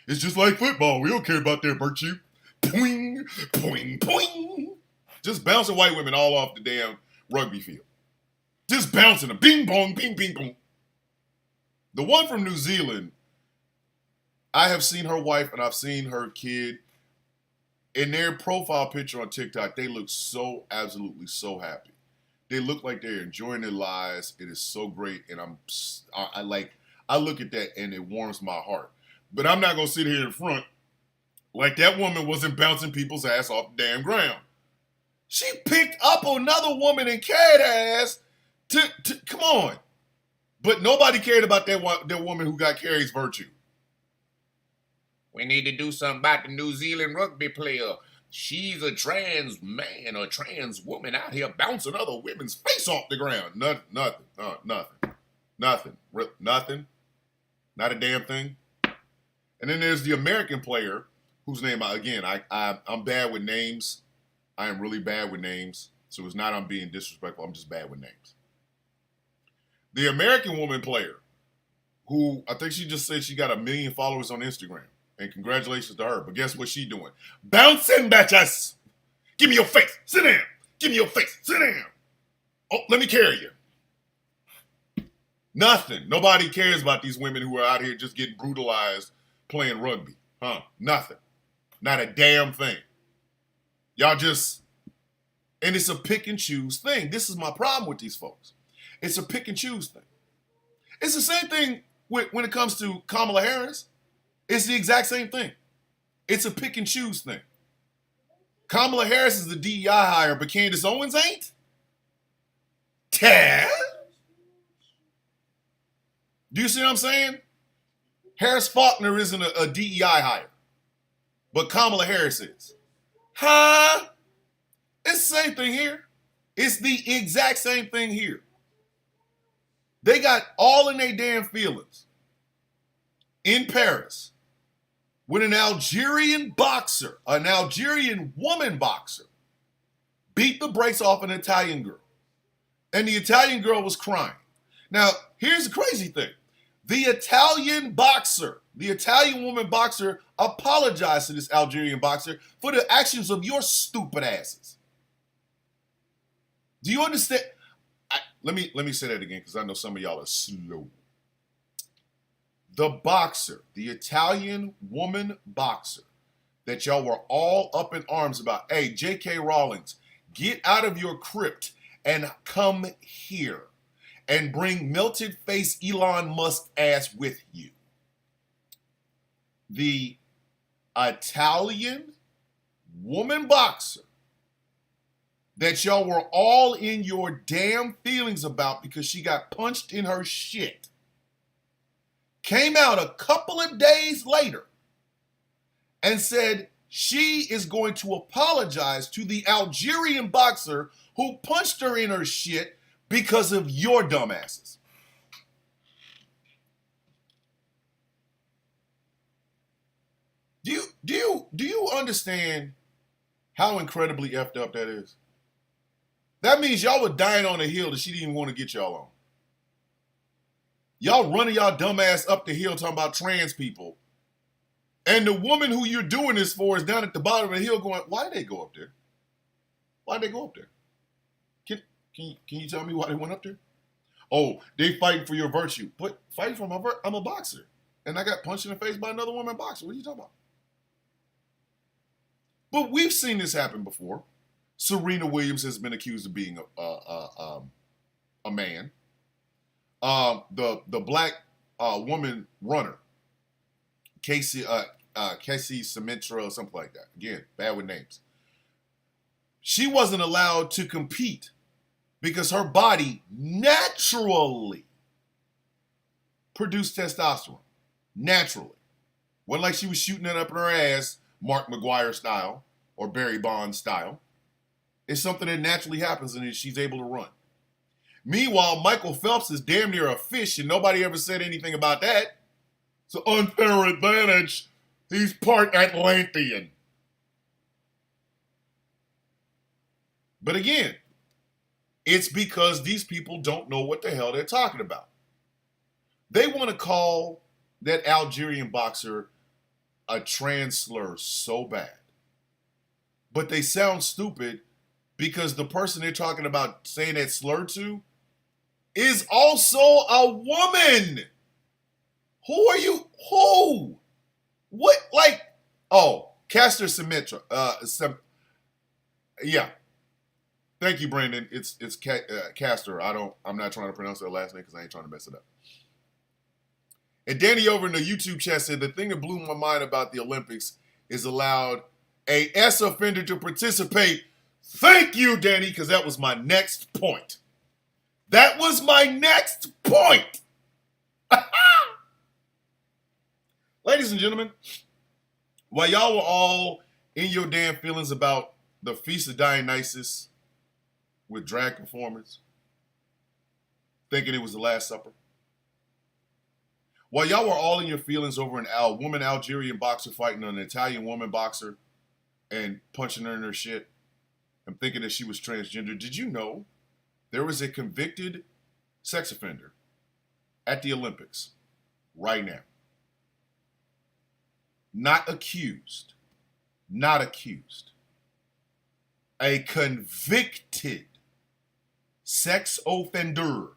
It's just like football. We don't care about their virtue. Poing, poing, poing. Just bouncing white women all off the damn rugby field. Just bouncing them. Bing, bong, bing, bing, bong. The one from New Zealand, I have seen her wife and I've seen her kid. In their profile picture on TikTok, they look so absolutely so happy. They look like they're enjoying their lives. It is so great, and I look at that and it warms my heart. But I'm not gonna sit here in front like that woman wasn't bouncing people's ass off the damn ground. She picked up another woman and carried her ass to come on. But nobody cared about that woman who got Carrie's virtue. We need to do something about the New Zealand rugby player. She's a trans man or trans woman out here bouncing other women's face off the ground. Nothing. Not a damn thing. And then there's the American player whose name, again, I'm bad with names. I am really bad with names. So it's not I'm being disrespectful. I'm just bad with names. The American woman player, who I think she just said she got 1 million followers on Instagram. And congratulations to her. But guess what she's doing? Bouncing bitches. Give me your face. Sit down. Give me your face. Sit down. Oh, let me carry you. Nothing. Nobody cares about these women who are out here just getting brutalized playing rugby. Nothing. Not a damn thing. Y'all just, and it's a pick and choose thing. This is my problem with these folks. It's a pick and choose thing. It's the same thing when it comes to Kamala Harris. It's the exact same thing. It's a pick and choose thing. Kamala Harris is the DEI hire, but Candace Owens ain't? Ted? Do you see what I'm saying? Harris Faulkner isn't a DEI hire, but Kamala Harris is. Huh? It's the same thing here. It's the exact same thing here. They got all in their damn feelings in Paris when an Algerian boxer, an Algerian woman boxer, beat the brakes off an Italian girl. And the Italian girl was crying. Now, here's the crazy thing. The Italian woman boxer apologized to this Algerian boxer for the actions of your stupid asses. Do you understand? Let me say that again because I know some of y'all are slow. The boxer, the Italian woman boxer that y'all were all up in arms about. Hey, J.K. Rawlings, get out of your crypt and come here and bring melted face Elon Musk ass with you. The Italian woman boxer that y'all were all in your damn feelings about because she got punched in her shit came out a couple of days later and said she is going to apologize to the Algerian boxer who punched her in her shit because of your dumbasses. Do you understand how incredibly effed up that is? That means y'all were dying on a hill that she didn't even want to get y'all on. Y'all running y'all dumbass up the hill talking about trans people. And the woman who you're doing this for is down at the bottom of the hill going, why did they go up there? Why did they go up there? Can you tell me why they went up there? Oh, they fighting for your virtue. But fighting for my virtue? I'm a boxer. And I got punched in the face by another woman boxer. What are you talking about? But we've seen this happen before. Serena Williams has been accused of being a man. The black woman runner, Casey Symmetra or something like that. Again, bad with names. She wasn't allowed to compete because her body naturally produced testosterone. Naturally. Wasn't like she was shooting it up in her ass, Mark McGuire style or Barry Bonds style. It's something that naturally happens and she's able to run. Meanwhile, Michael Phelps is damn near a fish and nobody ever said anything about that. It's an unfair advantage. He's part Atlantean. But again, it's because these people don't know what the hell they're talking about. They want to call that Algerian boxer a trans slur so bad. But they sound stupid because the person they're talking about saying that slur to is also a woman. Who are you? Who? What? Like, oh, Caster Semenya. Yeah. Thank you, Brandon. It's Castor. I'm not trying to pronounce their last name because I ain't trying to mess it up. And Danny over in the YouTube chat said the thing that blew my mind about the Olympics is allowed a S offender to participate. Thank you, Danny, because that was my next point. That was my next point. Ladies and gentlemen, while y'all were all in your damn feelings about the Feast of Dionysus with drag performance, thinking it was the Last Supper, while y'all were all in your feelings over a woman Algerian boxer fighting an Italian woman boxer and punching her in her shit and thinking that she was transgender, did you know there was a convicted sex offender at the Olympics right now? Not accused. Not accused. A convicted sex offender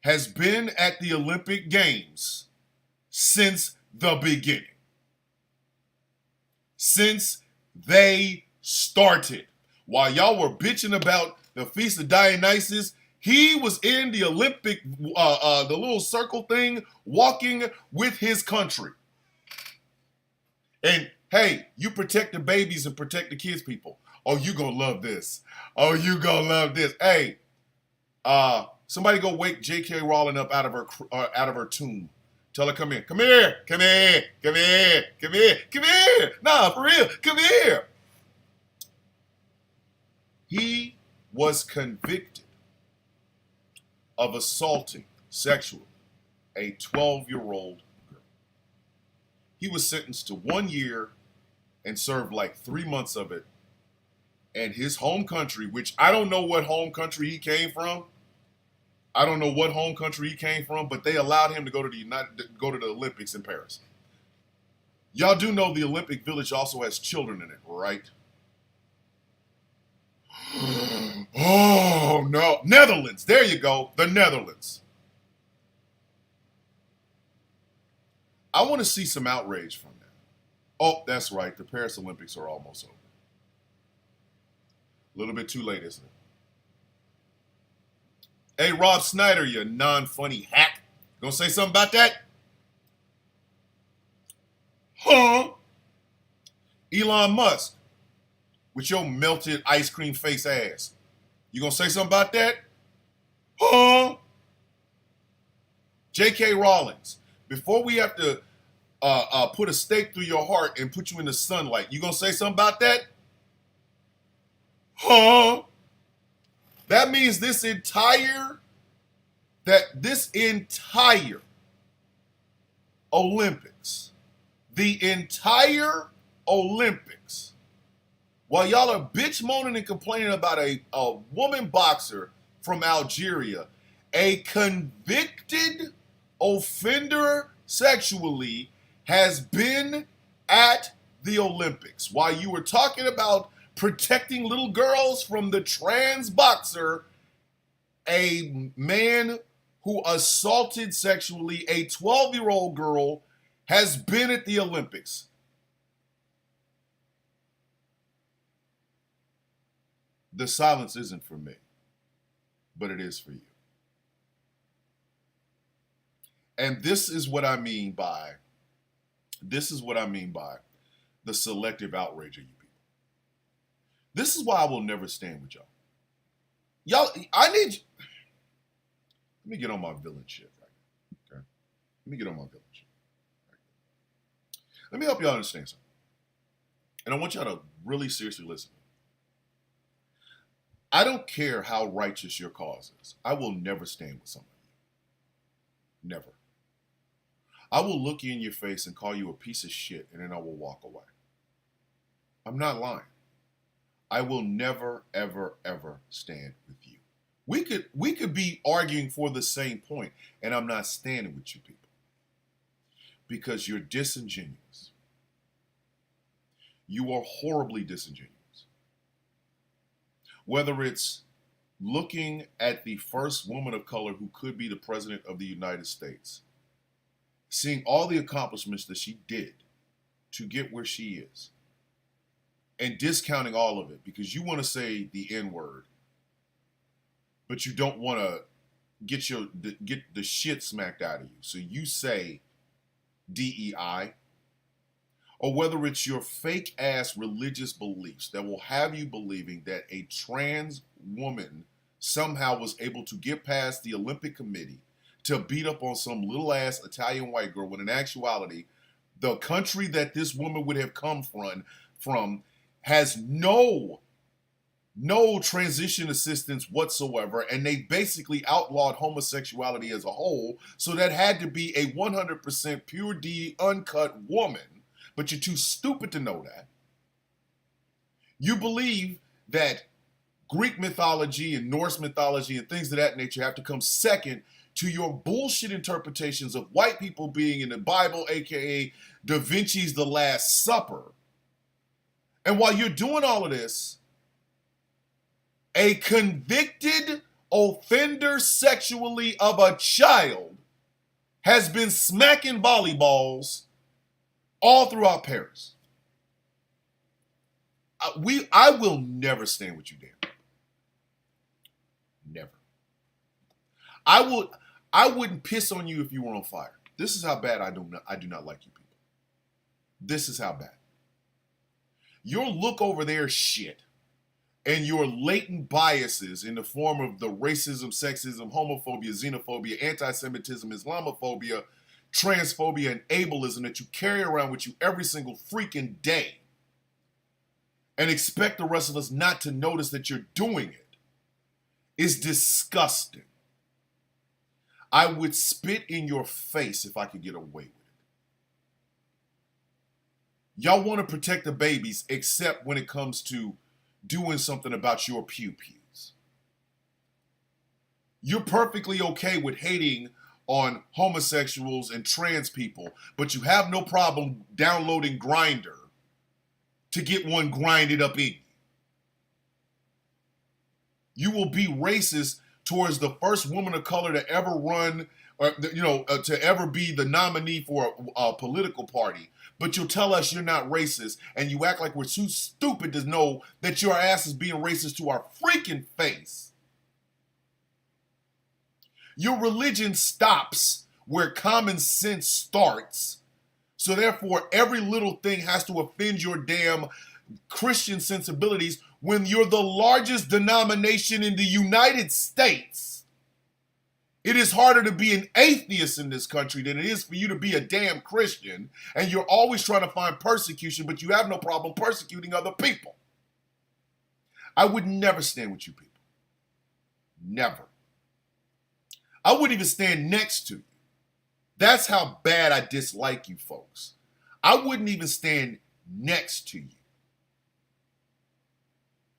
has been at the Olympic Games since the beginning. Since they started. While y'all were bitching about the Feast of Dionysus, he was in the Olympic, the little circle thing, walking with his country. And hey, you protect the babies and protect the kids, people. Oh, you gonna love this. Oh, you gonna love this. Hey, somebody go wake J.K. Rowling up out of her tomb. Tell her, come here. Come here. Come here. Come here. Come here. Come here. Nah, for real. Come here. He was convicted of assaulting sexually a 12-year-old girl. He was sentenced to 1 year and served like 3 months of it. And his home country, which I don't know what home country he came from. I don't know what home country he came from, but they allowed him to go to the Olympics in Paris. Y'all do know the Olympic Village also has children in it, right? Oh, no. Netherlands. There you go. The Netherlands. I want to see some outrage from that. Oh, that's right. The Paris Olympics are almost over. A little bit too late, isn't it? Hey, Rob Snyder, you non-funny hack. Gonna say something about that? Huh? Elon Musk, with your melted ice cream face ass. You gonna say something about that? Huh? J.K. Rowlings, before we have to put a stake through your heart and put you in the sunlight, you gonna say something about that? Huh? That means this entire Olympics, the entire Olympics, while y'all are bitch moaning and complaining about a woman boxer from Algeria, a convicted offender sexually has been at the Olympics. While you were talking about protecting little girls from the trans boxer, a man who assaulted sexually a 12-year-old girl has been at the Olympics. The silence isn't for me, but it is for you. And this is what I mean by the selective outrage of you people. This is why I will never stand with y'all. Y'all, I need you. Let me get on my villain shit right now. Okay? Let me get on my villain shit. Right. Let me help y'all understand something. And I want y'all to really seriously listen. I don't care how righteous your cause is. I will never stand with somebody. Never. I will look you in your face and call you a piece of shit, and then I will walk away. I'm not lying. I will never, ever, ever stand with you. We could be arguing for the same point, and I'm not standing with you people. Because you're disingenuous. You are horribly disingenuous. Whether it's looking at the first woman of color who could be the president of the United States, seeing all the accomplishments that she did to get where she is, and discounting all of it because you want to say the N word, but you don't want to get the shit smacked out of you. So you say DEI, or whether it's your fake ass religious beliefs that will have you believing that a trans woman somehow was able to get past the Olympic Committee to beat up on some little ass Italian white girl, when in actuality, the country that this woman would have come from has no transition assistance whatsoever, and they basically outlawed homosexuality as a whole, so that had to be a 100% pure D uncut woman, but you're too stupid to know that. You believe that Greek mythology and Norse mythology and things of that nature have to come second to your bullshit interpretations of white people being in the Bible, aka Da Vinci's The Last Supper. And while you're doing all of this, a convicted offender sexually of a child has been smacking volleyballs all throughout Paris. I will never stand with you, Dan. Never. I wouldn't piss on you if you were on fire. This is how bad I do not like you people. This is how bad. Your look over there shit and your latent biases in the form of the racism, sexism, homophobia, xenophobia, anti-Semitism, Islamophobia, transphobia, and ableism that you carry around with you every single freaking day and expect the rest of us not to notice that you're doing it is disgusting. I would spit in your face if I could get away with it. Y'all want to protect the babies, except when it comes to doing something about your pew-pews. You're perfectly okay with hating on homosexuals and trans people, but you have no problem downloading Grindr to get one grinded up in you. You will be racist towards the first woman of color to ever run, or to ever be the nominee for a political party. But you'll tell us you're not racist, and you act like we're too stupid to know that your ass is being racist to our freaking face. Your religion stops where common sense starts, so therefore every little thing has to offend your damn Christian sensibilities when you're the largest denomination in the United States. It is harder to be an atheist in this country than it is for you to be a damn Christian, and you're always trying to find persecution, but you have no problem persecuting other people. I would never stand with you people. Never. I wouldn't even stand next to you. That's how bad I dislike you folks. I wouldn't even stand next to you.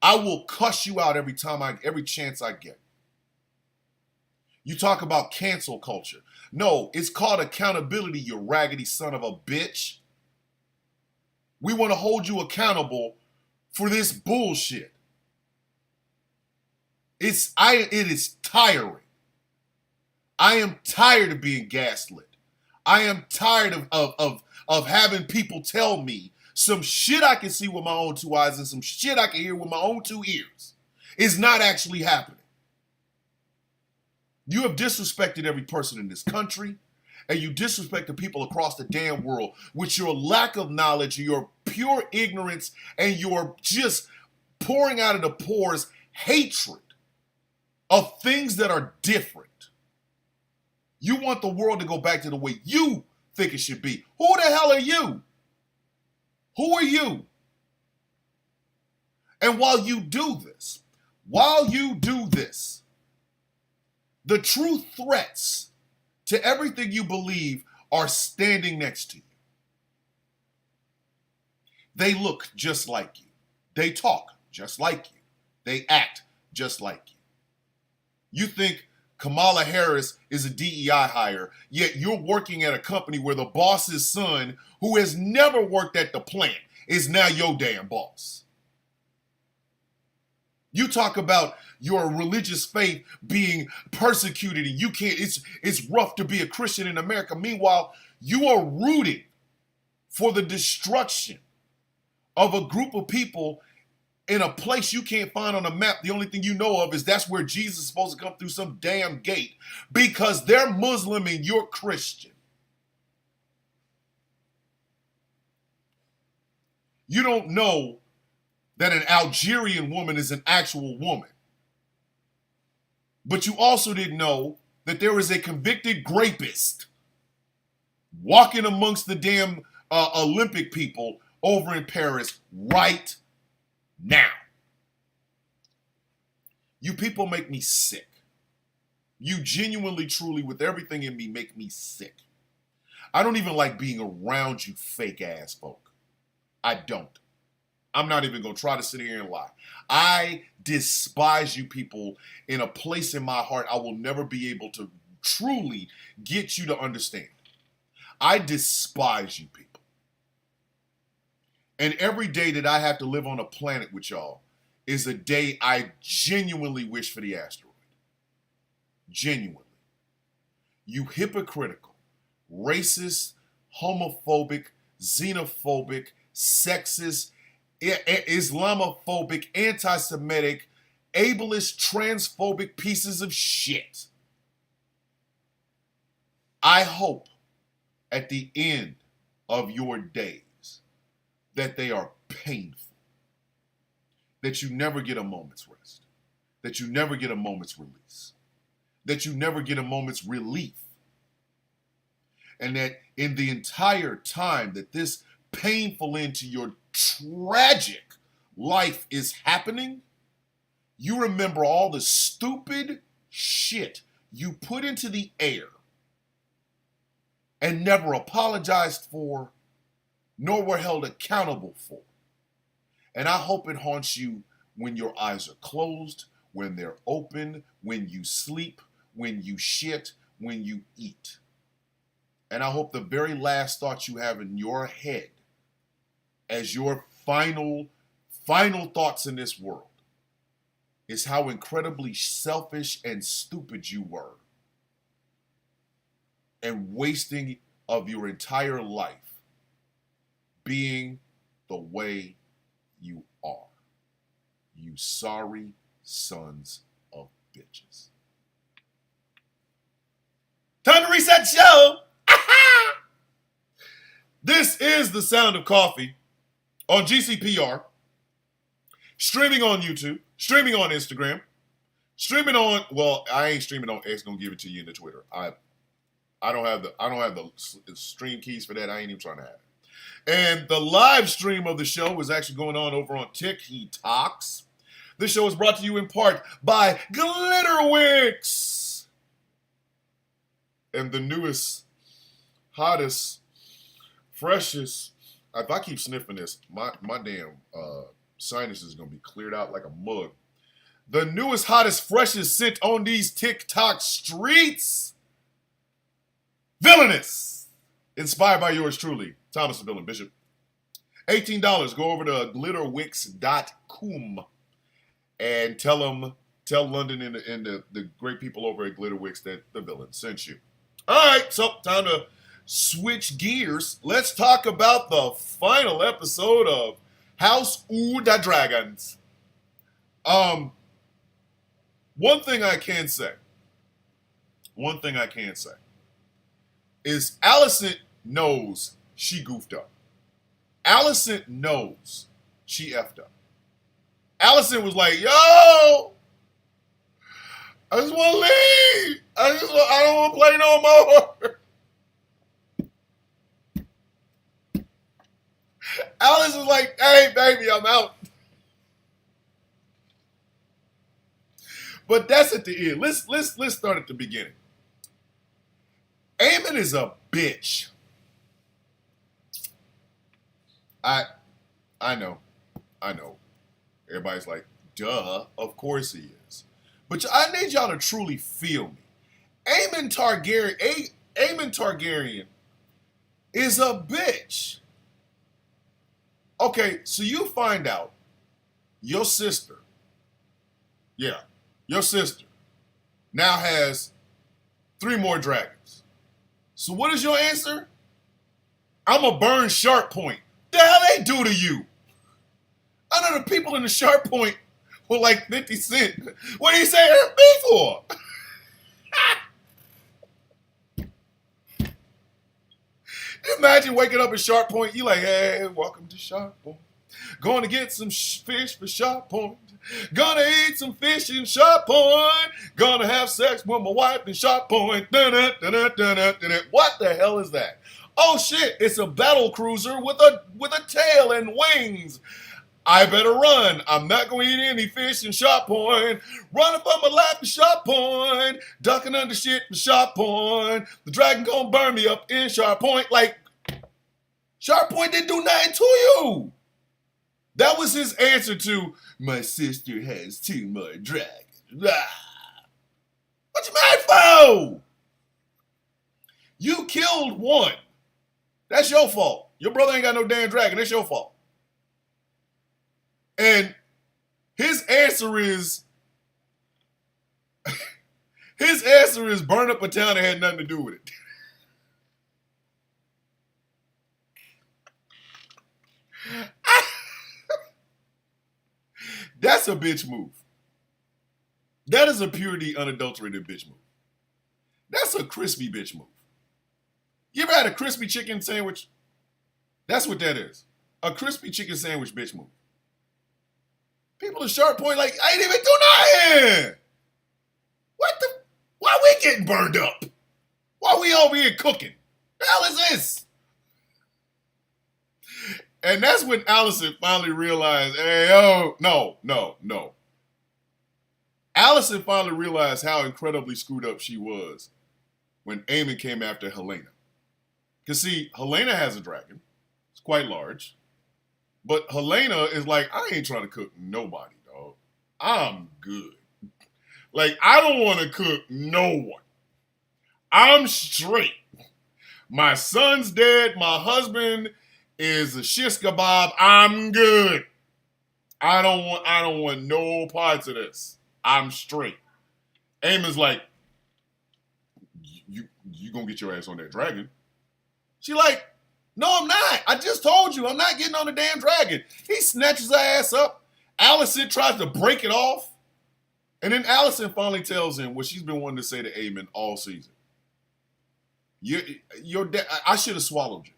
I will cuss you out every chance I get. You talk about cancel culture. No, it's called accountability, you raggedy son of a bitch. We want to hold you accountable for this bullshit. It is tiring. I am tired of being gaslit. I am tired of having people tell me some shit I can see with my own two eyes and some shit I can hear with my own two ears is not actually happening. You have disrespected every person in this country, and you disrespect the people across the damn world with your lack of knowledge, your pure ignorance, and your just pouring out of the pores hatred of things that are different. You want the world to go back to the way you think it should be. Who the hell are you? Who are you? And while you do this, the true threats to everything you believe are standing next to you. They look just like you. They talk just like you. They act just like you. You think Kamala Harris is a DEI hire, yet you're working at a company where the boss's son, who has never worked at the plant, is now your damn boss. You talk about your religious faith being persecuted and you can't, it's rough to be a Christian in America. Meanwhile, you are rooting for the destruction of a group of people in a place you can't find on a map. The only thing you know of is that's where Jesus is supposed to come through some damn gate because they're Muslim and you're Christian. You don't know that an Algerian woman is an actual woman. But you also didn't know that there is a convicted rapist walking amongst the damn Olympic people over in Paris right now. You people make me sick. You genuinely, truly, with everything in me, make me sick. I don't even like being around you fake ass folk. I don't. I'm not even going to try to sit here and lie. I despise you people in a place in my heart I will never be able to truly get you to understand. I despise you people. And every day that I have to live on a planet with y'all is a day I genuinely wish for the asteroid. Genuinely. You hypocritical, racist, homophobic, xenophobic, sexist, Islamophobic, anti-Semitic, ableist, transphobic pieces of shit. I hope at the end of your days that they are painful, that you never get a moment's rest, that you never get a moment's release, that you never get a moment's relief, and that in the entire time that this painful end to your tragic life is happening, you remember all the stupid shit you put into the air and never apologized for, nor were held accountable for. And I hope it haunts you when your eyes are closed, when they're open, when you sleep, when you shit, when you eat. And I hope the very last thought you have in your head as your final thoughts in this world is how incredibly selfish and stupid you were and wasting of your entire life being the way you are. You sorry sons of bitches. Time to reset show. This is The Sound of Coffee on GCPR, streaming on YouTube, streaming on Instagram, streaming on, well, I ain't streaming on X, gonna give it to you in the Twitter. I don't have the stream keys for that. I ain't even trying to have it. And the live stream of the show is actually going on over on TikToks. This show is brought to you in part by Glitterwix. And the newest, hottest, freshest, if I keep sniffing this, my damn sinus is going to be cleared out like a mug. The newest, hottest, freshest scent on these TikTok streets. Villainous. Inspired by yours truly, Thomas the Villain Bishop. $18. Go over to glitterwix.com and tell London and the great people over at Glitterwix that the villain sent you. All right, so time to switch gears. Let's talk about the final episode of House of the Dragons. One thing I can say is Alicent knows she goofed up. Alicent knows she effed up. Alicent was like, yo, I just want to leave. I don't want to play no more. Alice was like, hey, baby, I'm out. But that's at the end. Let's start at the beginning. Aemon is a bitch. I know. Everybody's like, duh, of course he is. But I need y'all to truly feel me. Aemon Targaryen is a bitch. Okay, so you find out your sister now has 3 more dragons. So what is your answer? I'm a burn sharp point. The hell they do to you? I know the people in the Sharp Point were like 50 Cent. What do you say Eric B for? Imagine waking up at Sharp Point. You like, hey, welcome to Sharp Point. Going to get some fish for Sharp Point. Gonna eat some fish in Sharp Point. Gonna have sex with my wife in Sharp Point. Dun-dun-dun-dun-dun-dun-dun. What the hell is that? Oh shit! It's a battle cruiser with a tail and wings. I better run. I'm not going to eat any fish in Sharp Point. Running for my life in Sharp Point. Ducking under shit in Sharp Point. The dragon gonna burn me up in Sharp Point. Like, Sharp Point didn't do nothing to you. That was his answer to, my sister has 2 more dragons. Ah. What you mad for? You killed one. That's your fault. Your brother ain't got no damn dragon. That's your fault. And his answer is burn up a town that had nothing to do with it. That's a bitch move. That is a purely unadulterated bitch move. That's a crispy bitch move. You ever had a crispy chicken sandwich? That's what that is. A crispy chicken sandwich bitch move. People at Sharp Point like, I ain't even do nothing. What the? Why we getting burned up? Why we over here cooking? The hell is this? And that's when Allison finally realized, hey, oh, no. Allison finally realized how incredibly screwed up she was when Aemon came after Helaena. Because see, Helaena has a dragon. It's quite large. But Helaena is like, I ain't trying to cook nobody, dog. I'm good. Like, I don't want to cook no one. I'm straight. My son's dead. My husband is a shish kebab. I'm good. I don't want no parts of this. I'm straight. Aemon's like, you gonna get your ass on that dragon. She like, no, I'm not. I just told you, I'm not getting on the damn dragon. He snatches her ass up. Allison tries to break it off. And then Allison finally tells him what she's been wanting to say to Aemon all season. I should have swallowed you.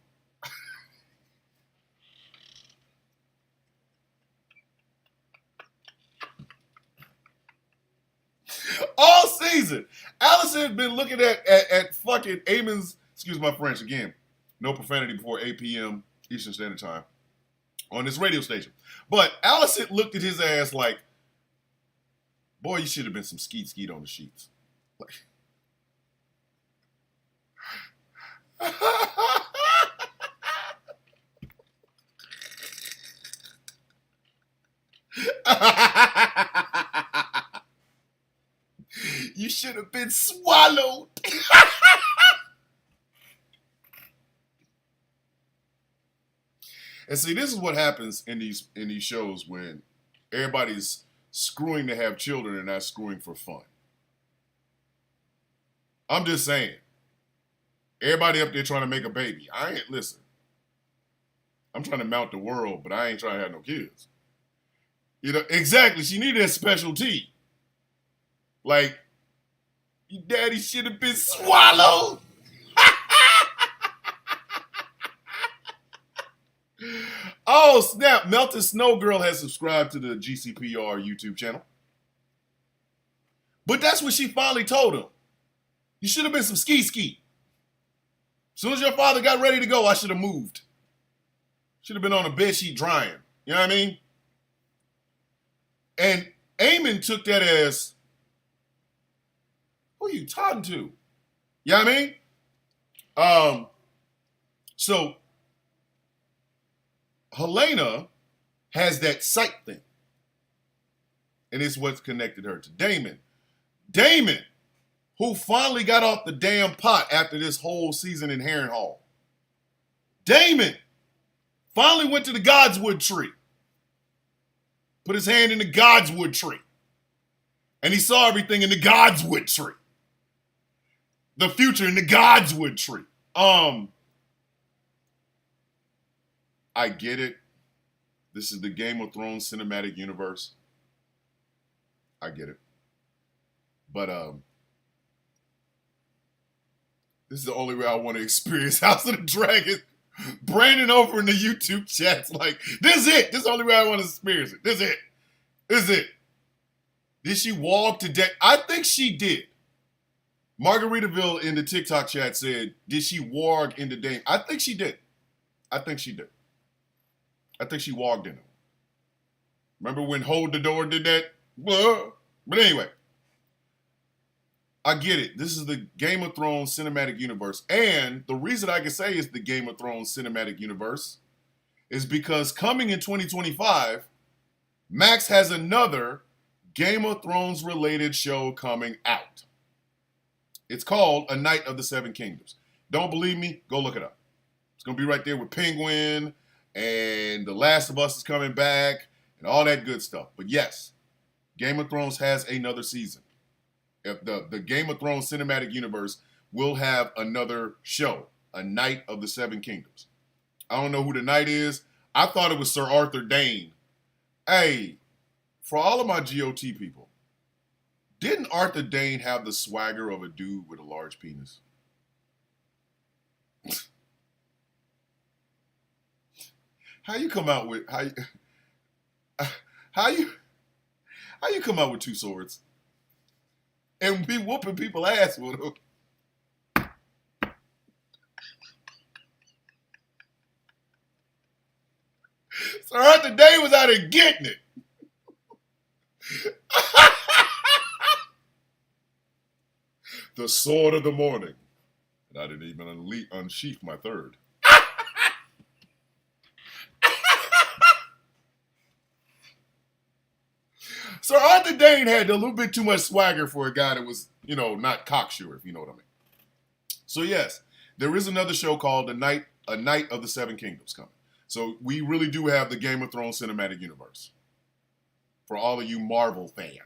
All season. Allison has been looking at fucking Aemon's, excuse my French again, no profanity before 8 p.m. Eastern Standard Time on this radio station. But Allison looked at his ass like, boy, you should have been some skeet on the sheets. Like, you should have been swallowed. And see, this is what happens in these shows when everybody's screwing to have children and not screwing for fun. I'm just saying. Everybody up there trying to make a baby. Listen. I'm trying to mount the world, but I ain't trying to have no kids. You know, exactly. She needed a specialty. Like, your daddy should have been swallowed. Oh, snap. Melted Snow Girl has subscribed to the GCPR YouTube channel. But that's what she finally told him. You should have been some ski. As soon as your father got ready to go, I should have moved. Should have been on a bedsheet drying. You know what I mean? And Aemon took that as, who are you talking to? You know what I mean? So Helaena has that sight thing. And it's what's connected her to Daemon. Daemon, who finally got off the damn pot after this whole season in Harrenhal. Daemon finally went to the Godswood tree. Put his hand in the Godswood tree. And he saw everything in the Godswood tree. The future in the Godswood tree. I get it. This is the Game of Thrones cinematic universe. I get it. But this is the only way I want to experience House of the Dragon. Brandon over in the YouTube chat's like, this is it. This is the only way I want to experience it. This is it. This is it. Did she walk to death? I think she did. Margaritaville in the TikTok chat said, did she warg into Dame? I think she did. I think she did. I think she walked in. Remember when Hold the Door did that? But anyway, I get it. This is the Game of Thrones cinematic universe. And the reason I can say it's the Game of Thrones cinematic universe is because coming in 2025, Max has another Game of Thrones related show coming out. It's called A Night of the Seven Kingdoms. Don't believe me? Go look it up. It's going to be right there with Penguin, and The Last of Us is coming back, and all that good stuff. But yes, Game of Thrones has another season. The Game of Thrones cinematic universe will have another show, A Night of the Seven Kingdoms. I don't know who the knight is. I thought it was Sir Arthur Dayne. Hey, for all of my GOT people, didn't Arthur Dayne have the swagger of a dude with a large penis? How you come out with how you come out with two swords and be whooping people ass with them? Sir Arthur Dayne was out there getting it. The sword of the morning. And I didn't even unsheath my third. Sir Arthur Dayne had a little bit too much swagger for a guy that was, not cocksure, if you know what I mean. So yes, there is another show called A Night of the Seven Kingdoms coming. So we really do have the Game of Thrones cinematic universe for all of you Marvel fans.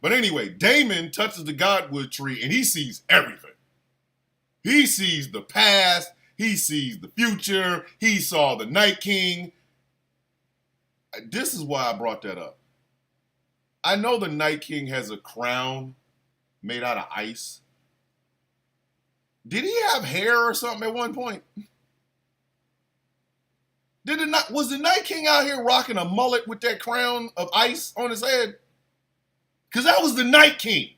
But anyway, Daemon touches the Godwood tree and he sees everything. He sees the past. He sees the future. He saw the Night King. This is why I brought that up. I know the Night King has a crown made out of ice. Did he have hair or something at one point? Was the Night King out here rocking a mullet with that crown of ice on his head? Because that was the Night King.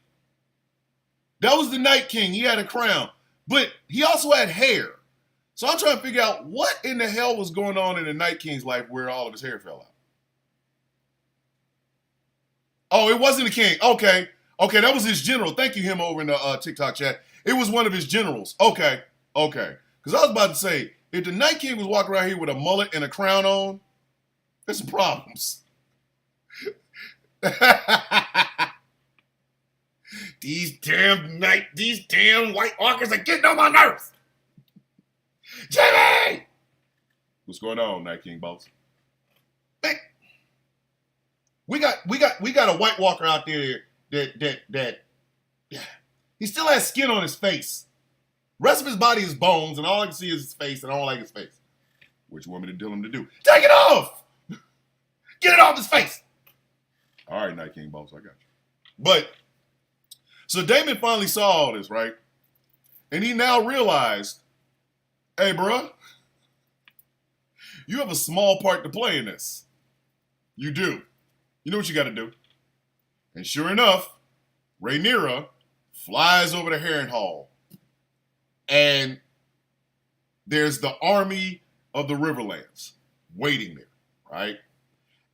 That was the Night King. He had a crown. But he also had hair. So I'm trying to figure out what in the hell was going on in the Night King's life where all of his hair fell out. Oh, it wasn't the king. Okay, that was his general. Thank you, him over in the TikTok chat. It was one of his generals. Okay. Because I was about to say, if the Night King was walking around here with a mullet and a crown on, there's some problems. These damn White Walkers are getting on my nerves. Jimmy! What's going on, Night King boss? Man, we got a White Walker out there that he still has skin on his face. The rest of his body is bones, and all I can see is his face, and I don't like his face. What you want me to tell him to do? Take it off! Get it off his face! All right, Night King boss, I got you. But, so Daemon finally saw all this, right? And he now realized, hey, bruh, you have a small part to play in this. You do. You know what you got to do. And sure enough, Rhaenyra flies over to Harrenhal. And there's the army of the Riverlands waiting there, right?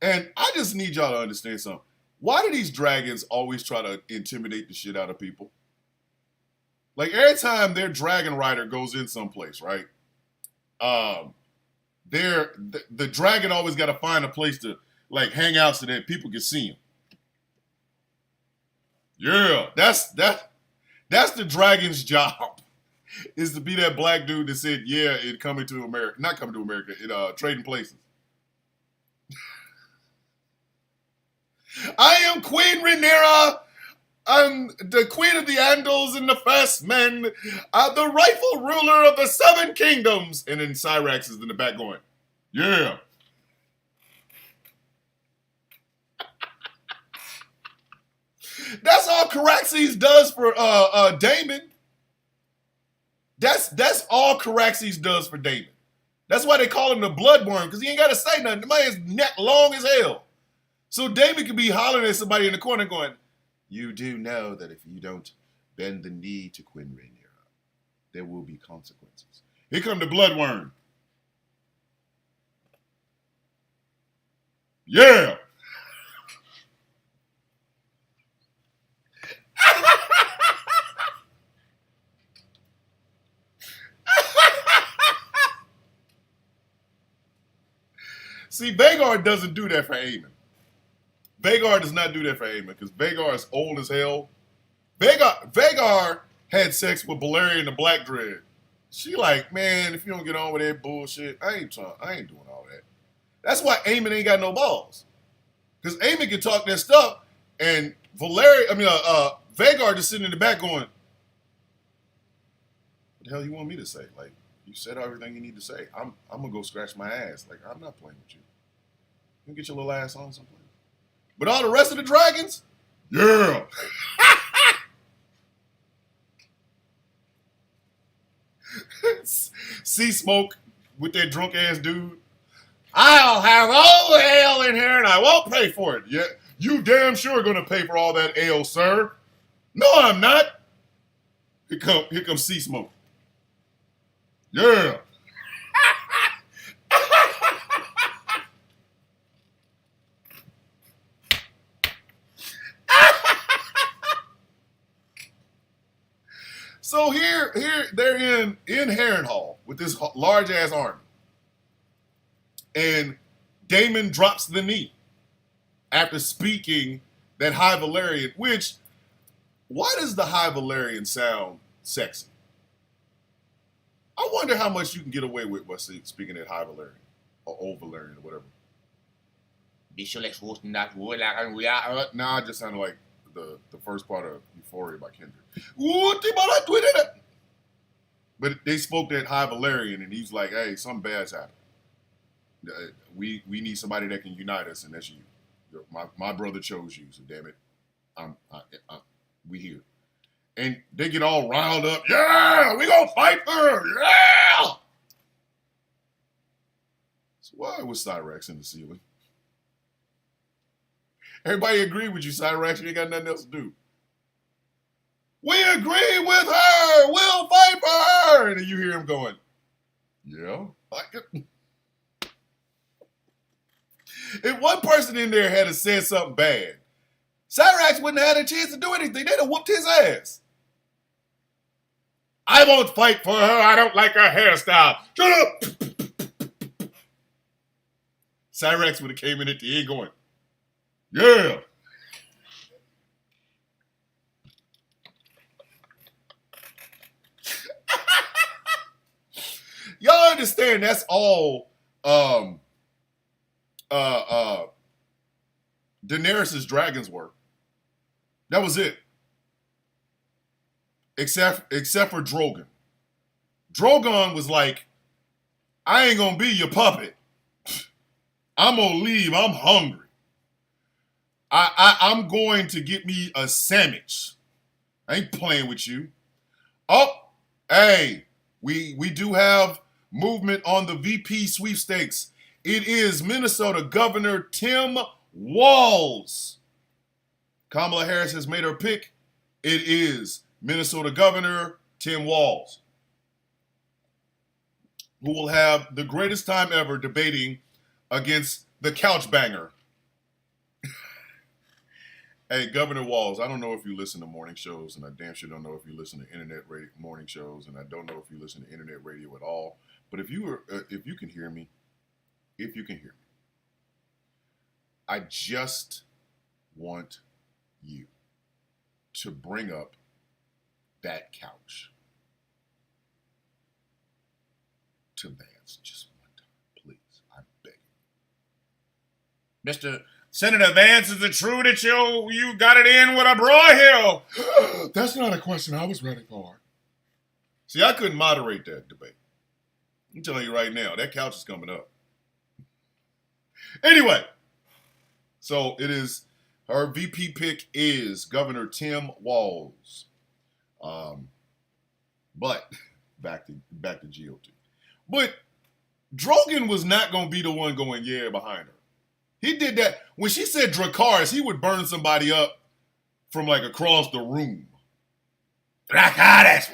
And I just need y'all to understand something. Why do these dragons always try to intimidate the shit out of people? Like every time their dragon rider goes in someplace, right? The dragon always got to find a place to like hang out so that people can see him. Yeah, that's the dragon's job, is to be that black dude that said, yeah, it coming to America, not coming to America, it Trading Places. I am Queen Rhaenyra. I'm the Queen of the Andals and the First Men, the rightful ruler of the Seven Kingdoms. And then Cyrax is in the back going, yeah. That's all Caraxes does for Damon. That's all Caraxes does for Damon. That's why they call him the bloodworm, because he ain't got to say nothing. The man's neck long as hell. So Damon could be hollering at somebody in the corner going, you do know that if you don't bend the knee to Quinn Rhaenyra, there will be consequences. Here come the bloodworm. Yeah. See, Vhagar doesn't do that for Aemon. Vhagar does not do that for Aemon because Vhagar is old as hell. Vhagar had sex with Balerion the Black Dread. She like, man, if you don't get on with that bullshit, I ain't doing all that. That's why Aemon ain't got no balls. Because Aemon can talk that stuff, and Vhagar just sitting in the back going, what the hell you want me to say? Like, you said everything you need to say. I'm gonna go scratch my ass. Like, I'm not playing with you. You get your little ass on someplace. But all the rest of the dragons, yeah. See Smoke with that drunk ass dude. I'll have all the ale in here and I won't pay for it. Yeah, you damn sure are gonna pay for all that ale, sir. No, I'm not. Here comes Sea Smoke. Yeah. So here they're in Harrenhal with this large ass army, and Daemon drops the knee after speaking that High Valyrian. Which, why does the High Valyrian sound sexy? I wonder how much you can get away with by speaking that High Valyrian or Old Valyrian or whatever. Nah, it just sounded like the first part of Euphoria by Kendrick. But they spoke that High Valyrian, and he's like, hey, something bad's happened. We need somebody that can unite us, and that's you. My brother chose you, so damn it, we here. And they get all riled up. Yeah, we gonna fight for her. Yeah. So why was Cyrax in the ceiling? Everybody agree with you, Cyrax. You ain't got nothing else to do. We agree with her. We'll fight for her. And then you hear him going, yeah. If one person in there had said something bad, Cyrax wouldn't have had a chance to do anything. They'd have whooped his ass. I won't fight for her. I don't like her hairstyle. Shut up. Cyrax would have came in at the end going, yeah. Y'all understand that's all Daenerys' dragons were. That was it. Except for Drogon. Drogon was like, I ain't gonna be your puppet. I'm gonna leave. I'm hungry. I'm going to get me a sandwich. I ain't playing with you. Oh, hey, we do have movement on the VP sweepstakes. It is Minnesota Governor Tim Walz. Kamala Harris has made her pick. It is Minnesota Governor Tim Walz, who will have the greatest time ever debating against the couch banger. Hey, Governor Walz, I don't know if you listen to morning shows, and I damn sure don't know if you listen to internet radio morning shows, and I don't know if you listen to internet radio at all. But if you can hear me, I just want you to bring up that couch to Vance just one time, please. I'm begging. Mr. Senator Vance, is it true that you got it in with a Broyhill? That's not a question I was ready for. See, I couldn't moderate that debate. I'm telling you right now, that couch is coming up. Anyway, so it is Her VP pick is Governor Tim Walz. But back to GOT. But Drogon was not going to be the one going yeah behind her. He did that. When she said Dracarys, he would burn somebody up from like across the room. Dracarys!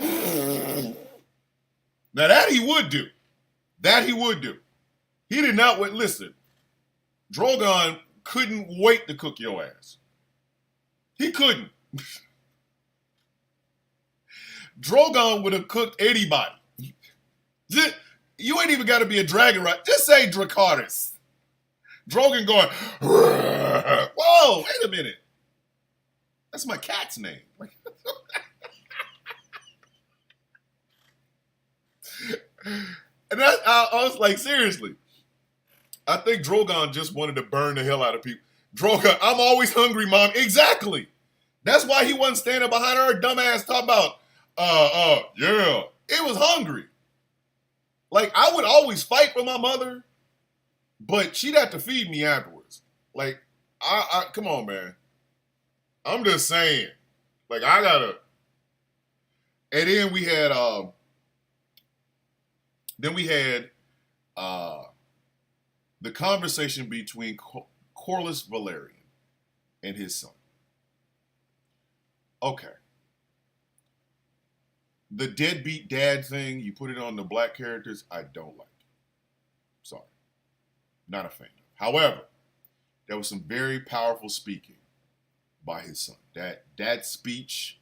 Now that he would do. That he would do. He did not wait. Listen, Drogon couldn't wait to cook your ass. He couldn't. Drogon would have cooked anybody. You ain't even got to be a dragon, right? Just say Dracarys. Drogon going, whoa, wait a minute. That's my cat's name. And I was like, seriously. I think Drogon just wanted to burn the hell out of people. Drogon, I'm always hungry, Mom. Exactly. That's why he wasn't standing behind her dumbass talking about, yeah. It was hungry. Like, I would always fight for my mother, but she'd have to feed me afterwards. Like, I come on, man. I'm just saying. Like, I gotta. And then we had, the conversation between Corlys Velaryon and his son. Okay. The deadbeat dad thing, you put it on the black characters, I don't like it. Sorry. Not a fan of it. However, there was some very powerful speaking by his son. That speech.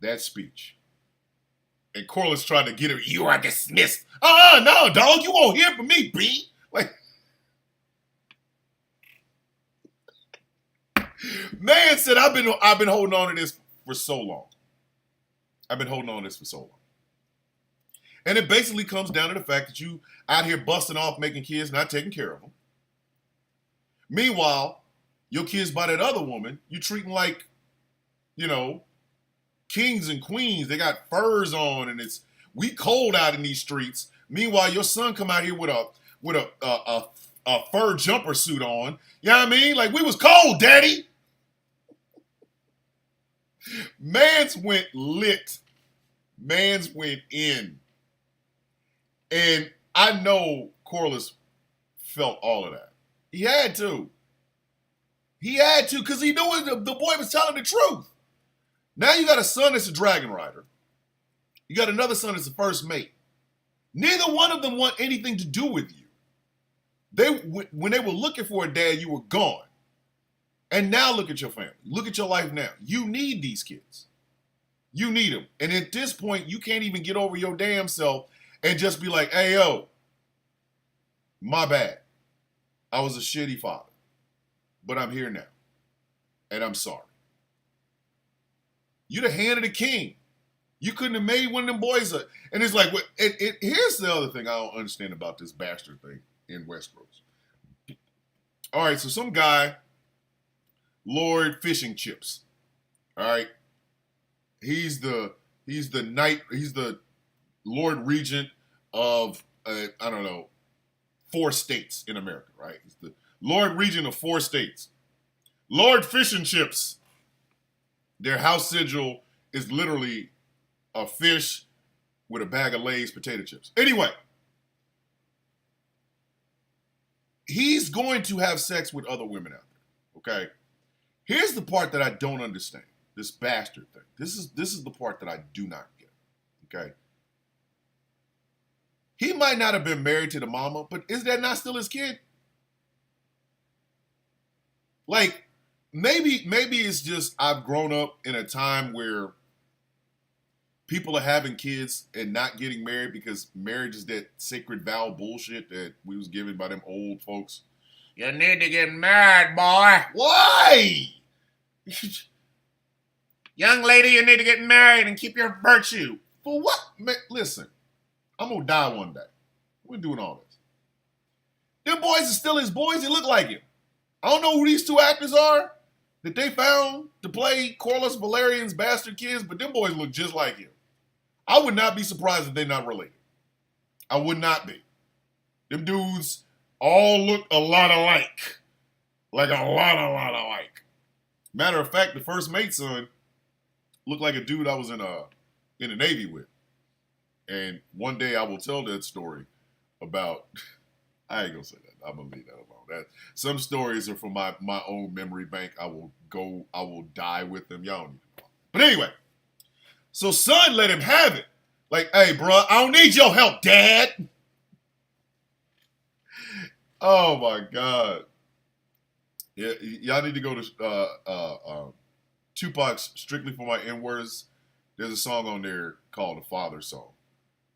And Corlys tried to get her, you are dismissed. No, dog, you won't hear from me, B. Like, man said, I've been holding on to this for so long. And it basically comes down to the fact that you out here busting off, making kids, not taking care of them. Meanwhile, your kids by that other woman, you treating like, kings and queens. They got furs on, and we cold out in these streets. Meanwhile, your son come out here with a fur jumper suit on. You know what I mean? Like, we was cold, daddy. Mans went lit. Mans went in. And I know Corlys felt all of that. He had to. Because he knew the boy was telling the truth. Now you got a son that's a dragon rider. You got another son that's the first mate. Neither one of them want anything to do with you. When they were looking for a dad, you were gone. And now look at your family. Look at your life now. You need these kids. You need them. And at this point, you can't even get over your damn self and just be like, hey, yo, my bad. I was a shitty father. But I'm here now. And I'm sorry. You the hand of the king. You couldn't have made one of them boys up. And it's like, here's the other thing I don't understand about this bastard thing in Westeros. All right, so some guy, Lord Fishing Chips. All right. He's the Lord Regent of, 4 states in America, right? He's the Lord Regent of 4 states. Lord Fishing Chips. Their house sigil is literally a fish with a bag of Lay's potato chips. Anyway, he's going to have sex with other women out there, okay? Here's the part that I don't understand, this bastard thing. This is the part that I do not get, okay? He might not have been married to the mama, but is that not still his kid? Like, maybe it's just I've grown up in a time where people are having kids and not getting married because marriage is that sacred vow bullshit that we was given by them old folks. You need to get married, boy. Why? Young lady, you need to get married and keep your virtue. For what? Man, listen, I'm going to die one day. We're doing all this. Them boys are still his boys. They look like him. I don't know who these 2 actors are that they found to play Corlys Velaryon's bastard kids, but them boys look just like him. I would not be surprised if they're not related. I would not be. Them dudes all look a lot alike. Like a lot alike. Matter of fact, the first mate's son looked like a dude I was in the Navy with. And one day I will tell that story about. I ain't gonna say that. I'm gonna leave that alone. That some stories are from my own memory bank. I will die with them. Y'all don't need to know. But anyway, so son let him have it. Like, hey, bro, I don't need your help, Dad. Oh my God. Yeah, y'all need to go to Tupac's "Strictly for My N-Words." There's a song on there called "The Father Song,"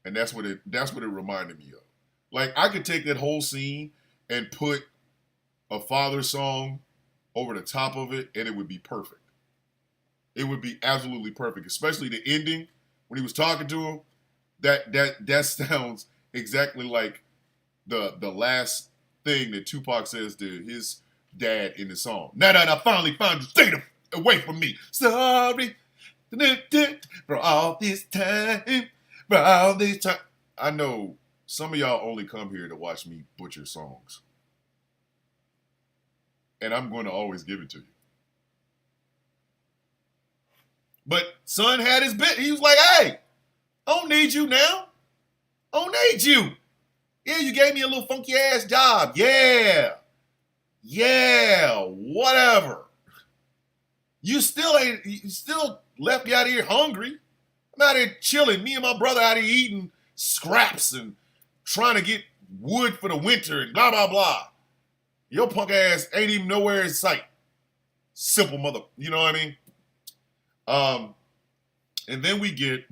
and that's what it reminded me of. Like, I could take that whole scene and put a father song over the top of it, and it would be perfect. It would be absolutely perfect, especially the ending when he was talking to him. That sounds exactly like the last thing that Tupac says to his dad in the song. Now that I finally found you, stay away from me. Sorry for all this time, for all this time. I know some of y'all only come here to watch me butcher songs. And I'm going to always give it to you. But son had his bit. He was like, hey, I don't need you now. I don't need you. Yeah, you gave me a little funky ass job. Yeah. Yeah, whatever. You still left me out here hungry. I'm out here chilling. Me and my brother out here eating scraps and trying to get wood for the winter and blah, blah, blah. Your punk ass ain't even nowhere in sight. Simple mother, you know what I mean? And then we get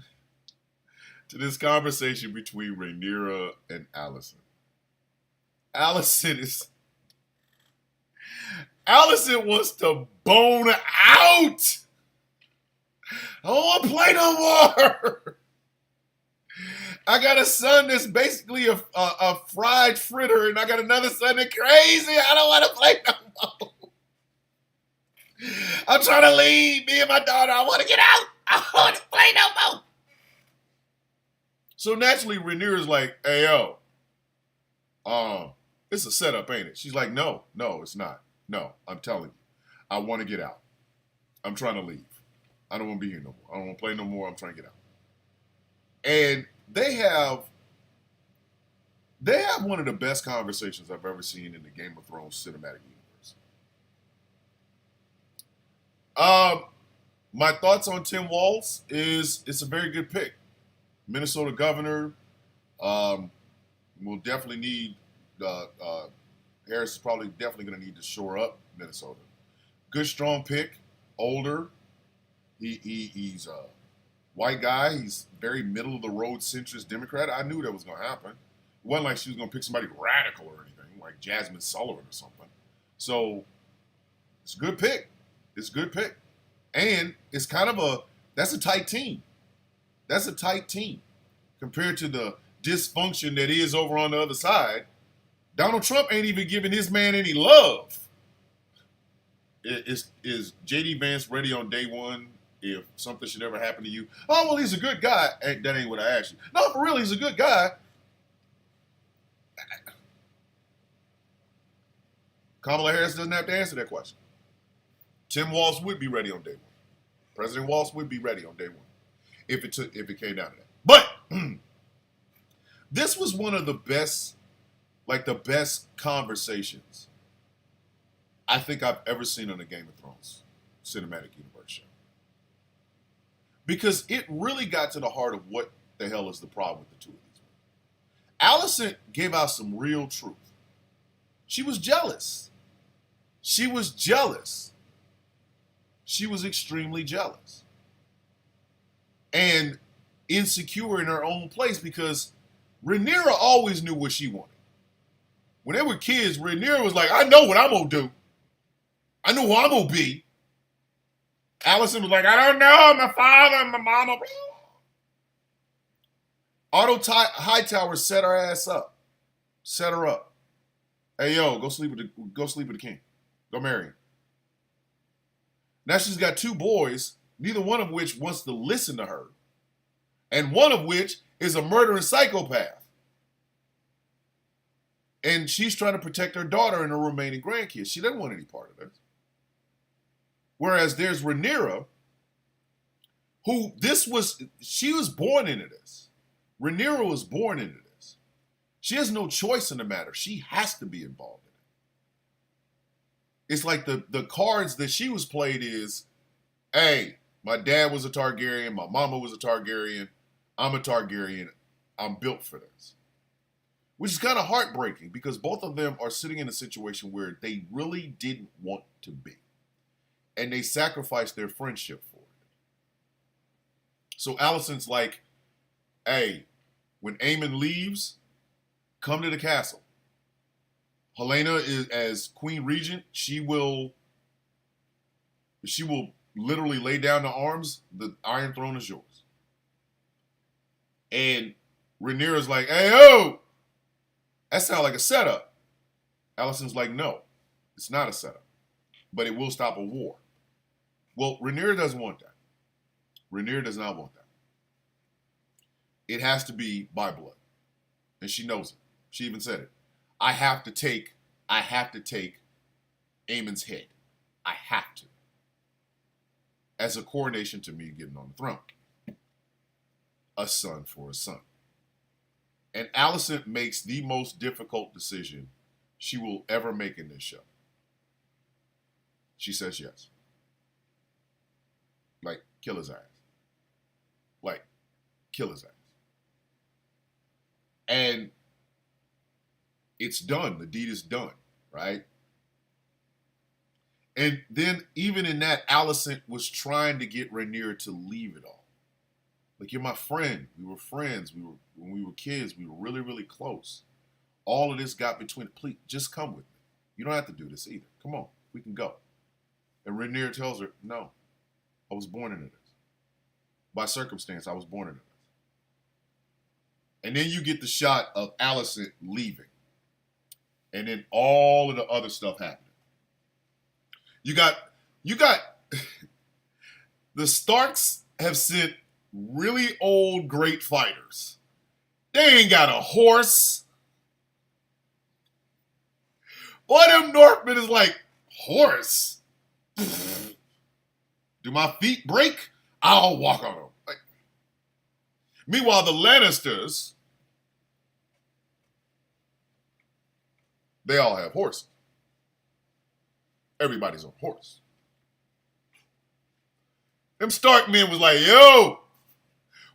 to this conversation between Rhaenyra and Alicent. Alicent wants to bone out. I don't want to play no more. I got a son that's basically a fried fritter, and I got another son that's crazy. I don't want to play no more. I'm trying to leave. Me and my daughter, I want to get out. I don't want to play no more. So naturally, Rhaenyra's like, hey, yo, it's a setup, ain't it? She's like, no, it's not. No, I'm telling you. I want to get out. I'm trying to leave. I don't want to be here no more. I don't want to play no more. I'm trying to get out. And they have one of the best conversations I've ever seen in the Game of Thrones cinematic universe. My thoughts on Tim Walz is it's a very good pick. Minnesota governor. Will definitely need Harris is probably definitely going to need to shore up Minnesota. Good strong pick. Older. He's a white guy. He's very middle of the road centrist Democrat. I knew that was going to happen. It wasn't like she was going to pick somebody radical or anything, like Jasmine Sullivan or something. So it's a good pick. It's a good pick. And it's kind of that's a tight team. That's a tight team compared to the dysfunction that is over on the other side. Donald Trump ain't even giving his man any love. Is J.D. Vance ready on day one if something should ever happen to you? Oh, well, he's a good guy. Hey, that ain't what I asked you. No, for real, he's a good guy. Kamala Harris doesn't have to answer that question. Tim Walz would be ready on day one. President Walz would be ready on day one if it came down to that. But this was one of the best conversations I think I've ever seen on a Game of Thrones cinematic universe show. Because it really got to the heart of what the hell is the problem with the two of these women. Alicent gave out some real truth. She was jealous. She was extremely jealous. And insecure in her own place because Rhaenyra always knew what she wanted. When they were kids, Rhaenyra was like, I know what I'm going to do. I know who I'm going to be. Alicent was like, I don't know, my father and my mama. Otto Hightower set her ass up. Set her up. Hey, yo, go sleep with the king. Go marry him. Now she's got two boys, neither one of which wants to listen to her, and one of which is a murdering psychopath. And she's trying to protect her daughter and her remaining grandkids. She doesn't want any part of this. Whereas there's Rhaenyra, who she was born into this. Rhaenyra was born into this. She has no choice in the matter. She has to be involved in it. It's like the cards that she was played is, hey, my dad was a Targaryen, my mama was a Targaryen, I'm a Targaryen, I'm built for this. Which is kind of heartbreaking because both of them are sitting in a situation where they really didn't want to be. And they sacrificed their friendship for it. So Alicent's like, hey, when Aemon leaves, come to the castle. Helaena is as Queen Regent, she will literally lay down the arms, the Iron Throne is yours. And Rhaenyra's like, hey, oh, that sounds like a setup. Alicent's like, no, it's not a setup, but it will stop a war. Well, Rhaenyra doesn't want that. Rhaenyra does not want that. It has to be by blood. And she knows it. She even said it. I have to take Aemon's head. I have to. As a coronation to me getting on the throne. A son for a son. And Alicent makes the most difficult decision she will ever make in this show. She says yes. Like, kill his ass. Like, kill his ass. And it's done. The deed is done, right? And then even in that, Alicent was trying to get Rhaenyra to leave it all. Like, you're my friend. We were friends. When we were kids, we were really, really close. All of this got between, please, just come with me. You don't have to do this either. Come on, we can go. And Rhaenyra tells her, no, I was born into this. By circumstance, I was born into this. And then you get the shot of Alicent leaving. And then all of the other stuff happening. You got the Starks have sent really old great fighters. They ain't got a horse. Boy, them Northmen is like, horse? Do my feet break? I'll walk on them. Like, meanwhile, the Lannisters, they all have horses. Everybody's on a horse. Them Stark men was like, yo,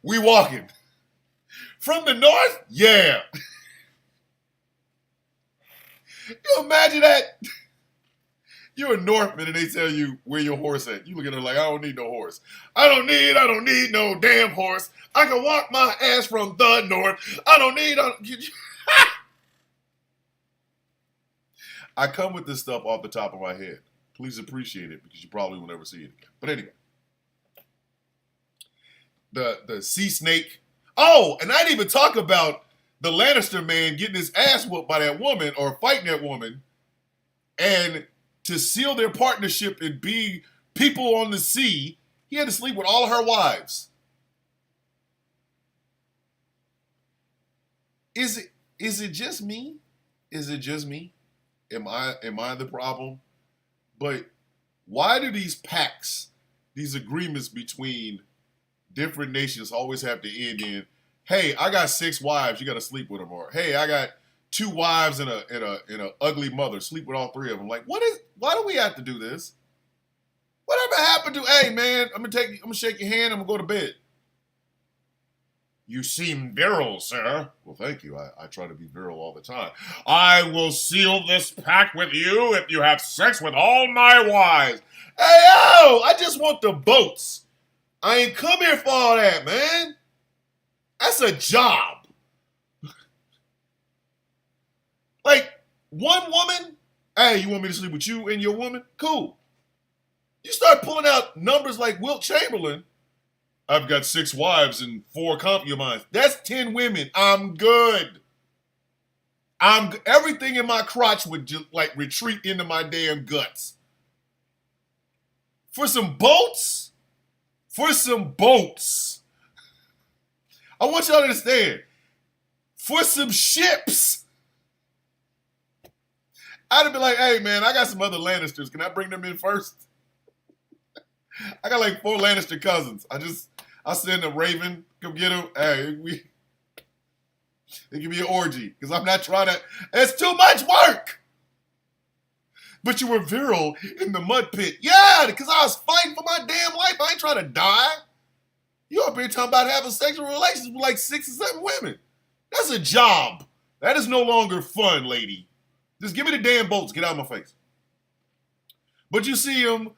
we walking. From the north? Yeah. You imagine that? You're a Northman and they tell you where your horse at. You look at her like, I don't need no horse. I don't need no damn horse. I can walk my ass from the north. I come with this stuff off the top of my head. Please appreciate it because you probably will never see it again. But anyway. The sea snake. Oh, and I didn't even talk about the Lannister man getting his ass whooped by that woman or fighting that woman. And to seal their partnership and be people on the sea, he had to sleep with all of her wives. Is it just me? Is it just me? Am I the problem? But why do these pacts, these agreements between different nations always have to end in, hey, I got 6 wives, you got to sleep with them, or hey, I got 2 wives and a ugly mother, sleep with all 3 of them. Like, why do we have to do this? Whatever happened to, hey man, I'm gonna shake your hand, I'm gonna go to bed. You seem virile, sir. Well, thank you. I try to be virile all the time. I will seal this pact with you if you have sex with all my wives. Hey, yo, I just want the boats. I ain't come here for all that, man. That's a job. Like, one woman, hey, you want me to sleep with you and your woman? Cool. You start pulling out numbers like Wilt Chamberlain. I've got 6 wives and 4 concubines. That's 10 women. I'm good. Everything in my crotch would just like retreat into my damn guts. For some boats? For some boats. I want y'all to understand. For some ships. I'd have been like, hey man, I got some other Lannisters. Can I bring them in first? I got like 4 Lannister cousins. I send a Raven, come get him. Hey, it can be an orgy because I'm not trying to. It's too much work. But you were virile in the mud pit. Yeah, because I was fighting for my damn life. I ain't trying to die. You up here talking about having sexual relations with like 6 or 7 women. That's a job. That is no longer fun, lady. Just give me the damn bolts. Get out of my face. But you see him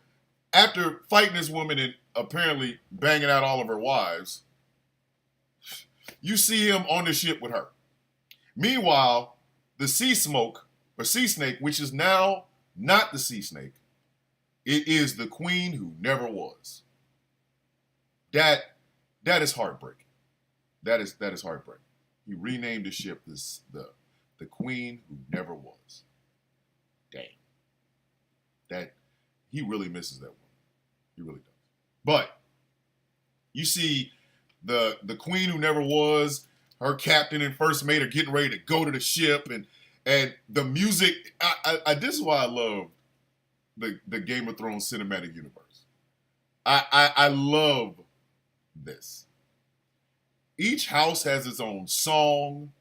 after fighting this woman and apparently banging out all of her wives. You see him on the ship with her. Meanwhile, the sea smoke or sea snake, which is now not the sea snake, it is the queen who never was. That is heartbreaking. That is heartbreaking. He renamed the ship the queen who never was. Dang. That he really misses that woman. He really does. But you see the queen who never was, her captain and first mate are getting ready to go to the ship, and the music. This is why I love the Game of Thrones cinematic universe. I love this. Each house has its own song,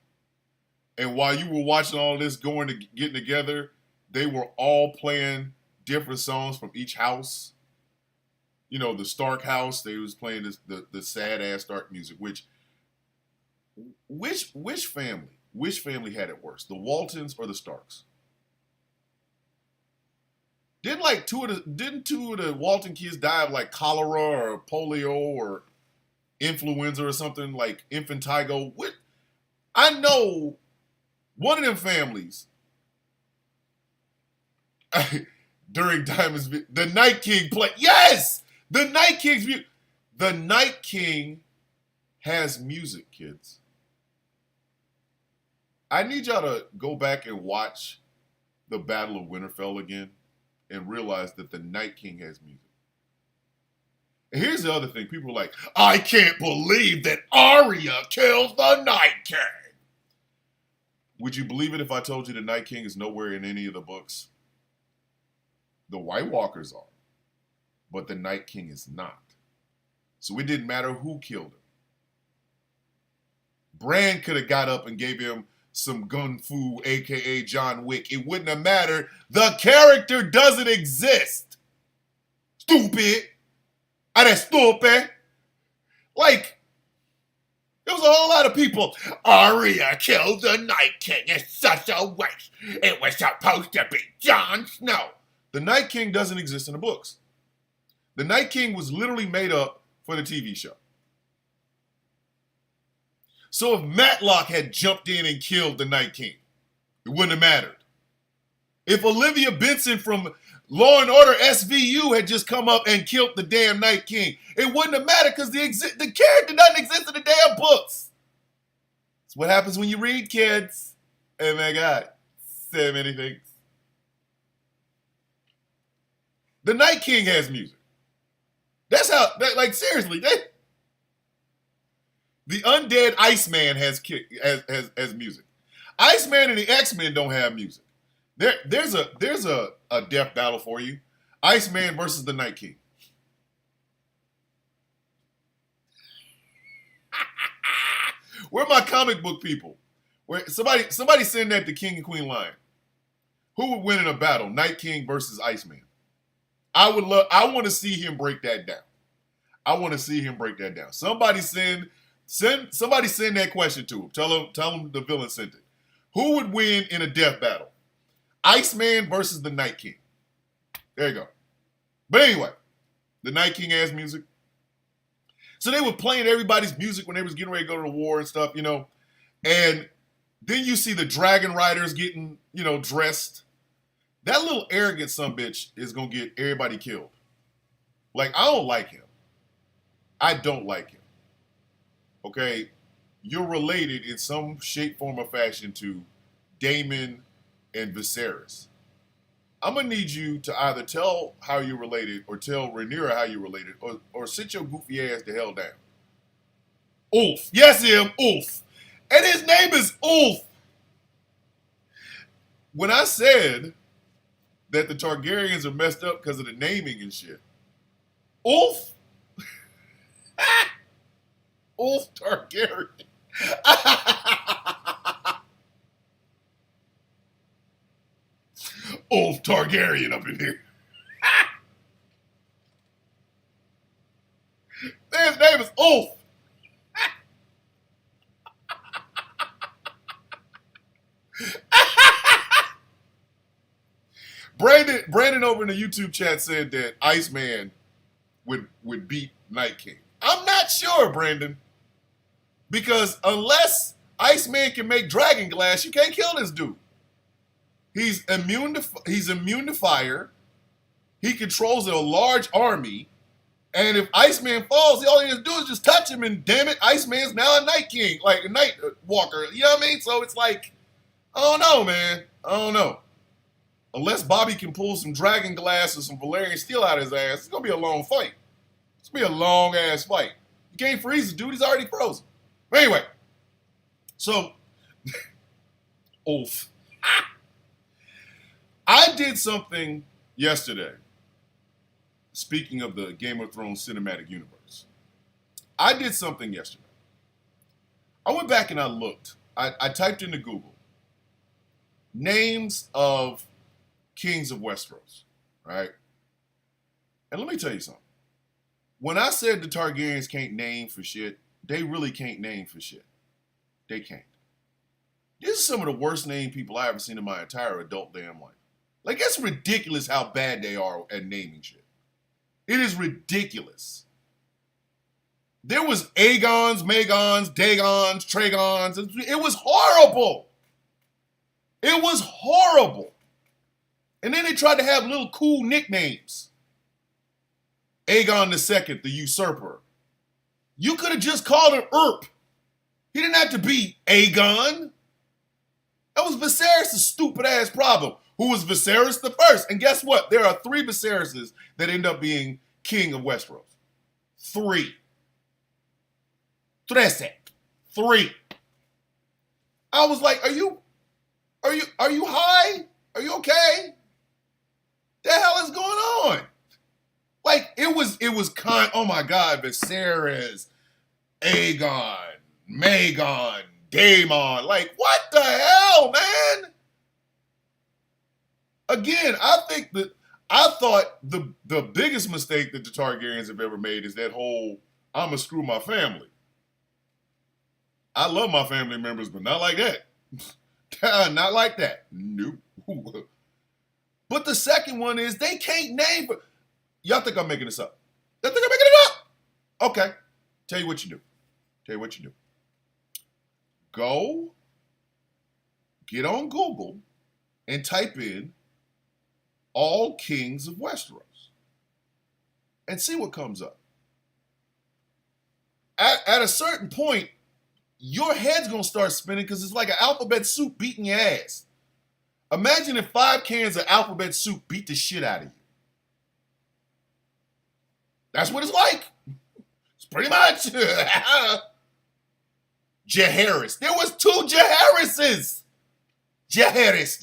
and while you were watching all this getting together, they were all playing different songs from each house. You know, the Stark house, they was playing the sad ass Stark music. Which family had it worse, the Waltons or the Starks? Didn't two of the Walton kids die of like cholera or polio or influenza or something, like infantigo? What? I know one of them families during Diamond's the Night King play. Yes, the Night King's music. The Night King has music, kids. I need y'all to go back and watch the Battle of Winterfell again and realize that the Night King has music. And here's the other thing. People are like, I can't believe that Arya kills the Night King. Would you believe it if I told you the Night King is nowhere in any of the books? The White Walkers are, but the Night King is not. So it didn't matter who killed him. Bran could have got up and gave him some gun fu, aka John Wick. It wouldn't have mattered. The character doesn't exist. Stupid. That's stupid. Like, there was a whole lot of people. Arya killed the Night King. It's such a waste. It was supposed to be Jon Snow. The Night King doesn't exist in the books. The Night King was literally made up for the TV show. So if Matlock had jumped in and killed the Night King, it wouldn't have mattered. If Olivia Benson from Law and Order SVU had just come up and killed the damn Night King, it wouldn't have mattered because the character doesn't exist in the damn books. It's what happens when you read, kids. Oh my God. So many things. The Night King has music. That's how, seriously, the undead Iceman has music. Iceman and the X-Men don't have music. There's a death battle for you. Iceman versus the Night King. Where are my comic book people? Where somebody send that to King and Queen Lion. Who would win in a battle? Night King versus Iceman. I want to see him break that down. I want to see him break that down. Somebody send that question to him. Tell him the villain sent it. Who would win in a death battle? Iceman versus the Night King. There you go. But anyway, the Night King has music. So they were playing everybody's music when they was getting ready to go to the war and stuff, you know. And then you see the Dragon Riders getting, dressed. That little arrogant sumbitch is going to get everybody killed. Like, I don't like him. I don't like him. Okay? You're related in some shape, form, or fashion to Daemon and Viserys. I'm going to need you to either tell how you're related or tell Rhaenyra how you're related or sit your goofy ass the hell down. Ulf. Yes, him. Ulf. And his name is Ulf. When I said that the Targaryens are messed up because of the naming and shit, Ulf. Ulf Targaryen. Ulf Targaryen up in here. His name is Ulf. Brandon over in the YouTube chat said that Iceman would beat Night King. I'm not sure, Brandon. Because unless Iceman can make dragon glass, you can't kill this dude. He's immune to fire. He controls a large army. And if Iceman falls, all he has to do is just touch him, and damn it, Iceman's now a Night King, like a Night Walker. You know what I mean? So it's like, I don't know, man. I don't know. Unless Bobby can pull some dragon glass or some Valyrian steel out of his ass, it's gonna be a long fight. It's gonna be a long ass fight. You can't freeze the dude; he's already frozen. But anyway, so Ulf. I did something yesterday. Speaking of the Game of Thrones cinematic universe, I did something yesterday. I went back and I looked. I typed into Google names of kings of Westeros, right? And let me tell you something. When I said the Targaryens can't name for shit, they really can't name for shit. They can't. These are some of the worst named people I ever seen in my entire adult damn life. Like, it's ridiculous how bad they are at naming shit. It is ridiculous. There was Aegons, Magons, Dagons, Tragons. It was horrible. It was horrible. And then they tried to have little cool nicknames. Aegon II, the usurper. You could have just called him Earp. He didn't have to be Aegon. That was Viserys' stupid ass problem. Who was Viserys the First? And guess what? There are 3 Viseryses that end up being king of Westeros. 3. 3. I was like, are you high? Are you okay? The hell is going on? Like, it was kind, oh my God, Viserys, Aegon, Magon, Daemon. Like, what the hell, man? Again, I thought the biggest mistake that the Targaryens have ever made is that whole I'ma screw my family. I love my family members, but not like that. Not like that. Nope. But the second one is they can't name. Y'all think I'm making this up? Y'all think I'm making it up? Okay. Tell you what you do. Go get on Google and type in all kings of Westeros and see what comes up. At a certain point, your head's gonna start spinning because it's like an alphabet soup beating your ass. Imagine if 5 cans of alphabet soup beat the shit out of you. That's what it's like. It's pretty much. Jaehaerys. There was 2 Jaehaeryses. Jaehaerys.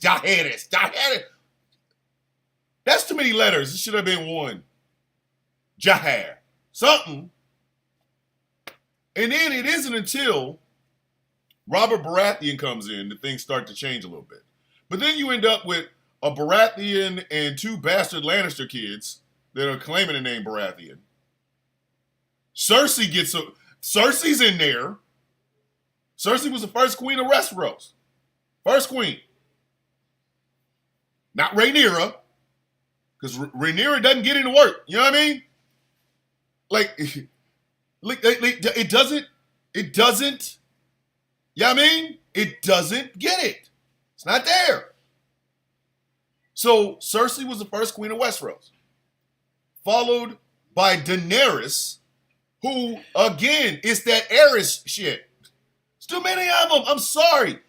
That's too many letters. It should have been 1. Jaehaer. Something. And then it isn't until Robert Baratheon comes in that things start to change a little bit. But then you end up with a Baratheon and 2 bastard Lannister kids that are claiming the name Baratheon. Cersei's in there. Cersei was the first queen of Westeros. First queen. Not Rhaenyra. Because Rhaenyra doesn't get into work. You know what I mean? Like, it doesn't, you know what I mean? It doesn't get it. It's not there. So Cersei was the first queen of Westeros. Followed by Daenerys, who, again, is that Aerys shit. It's too many of them. I'm sorry.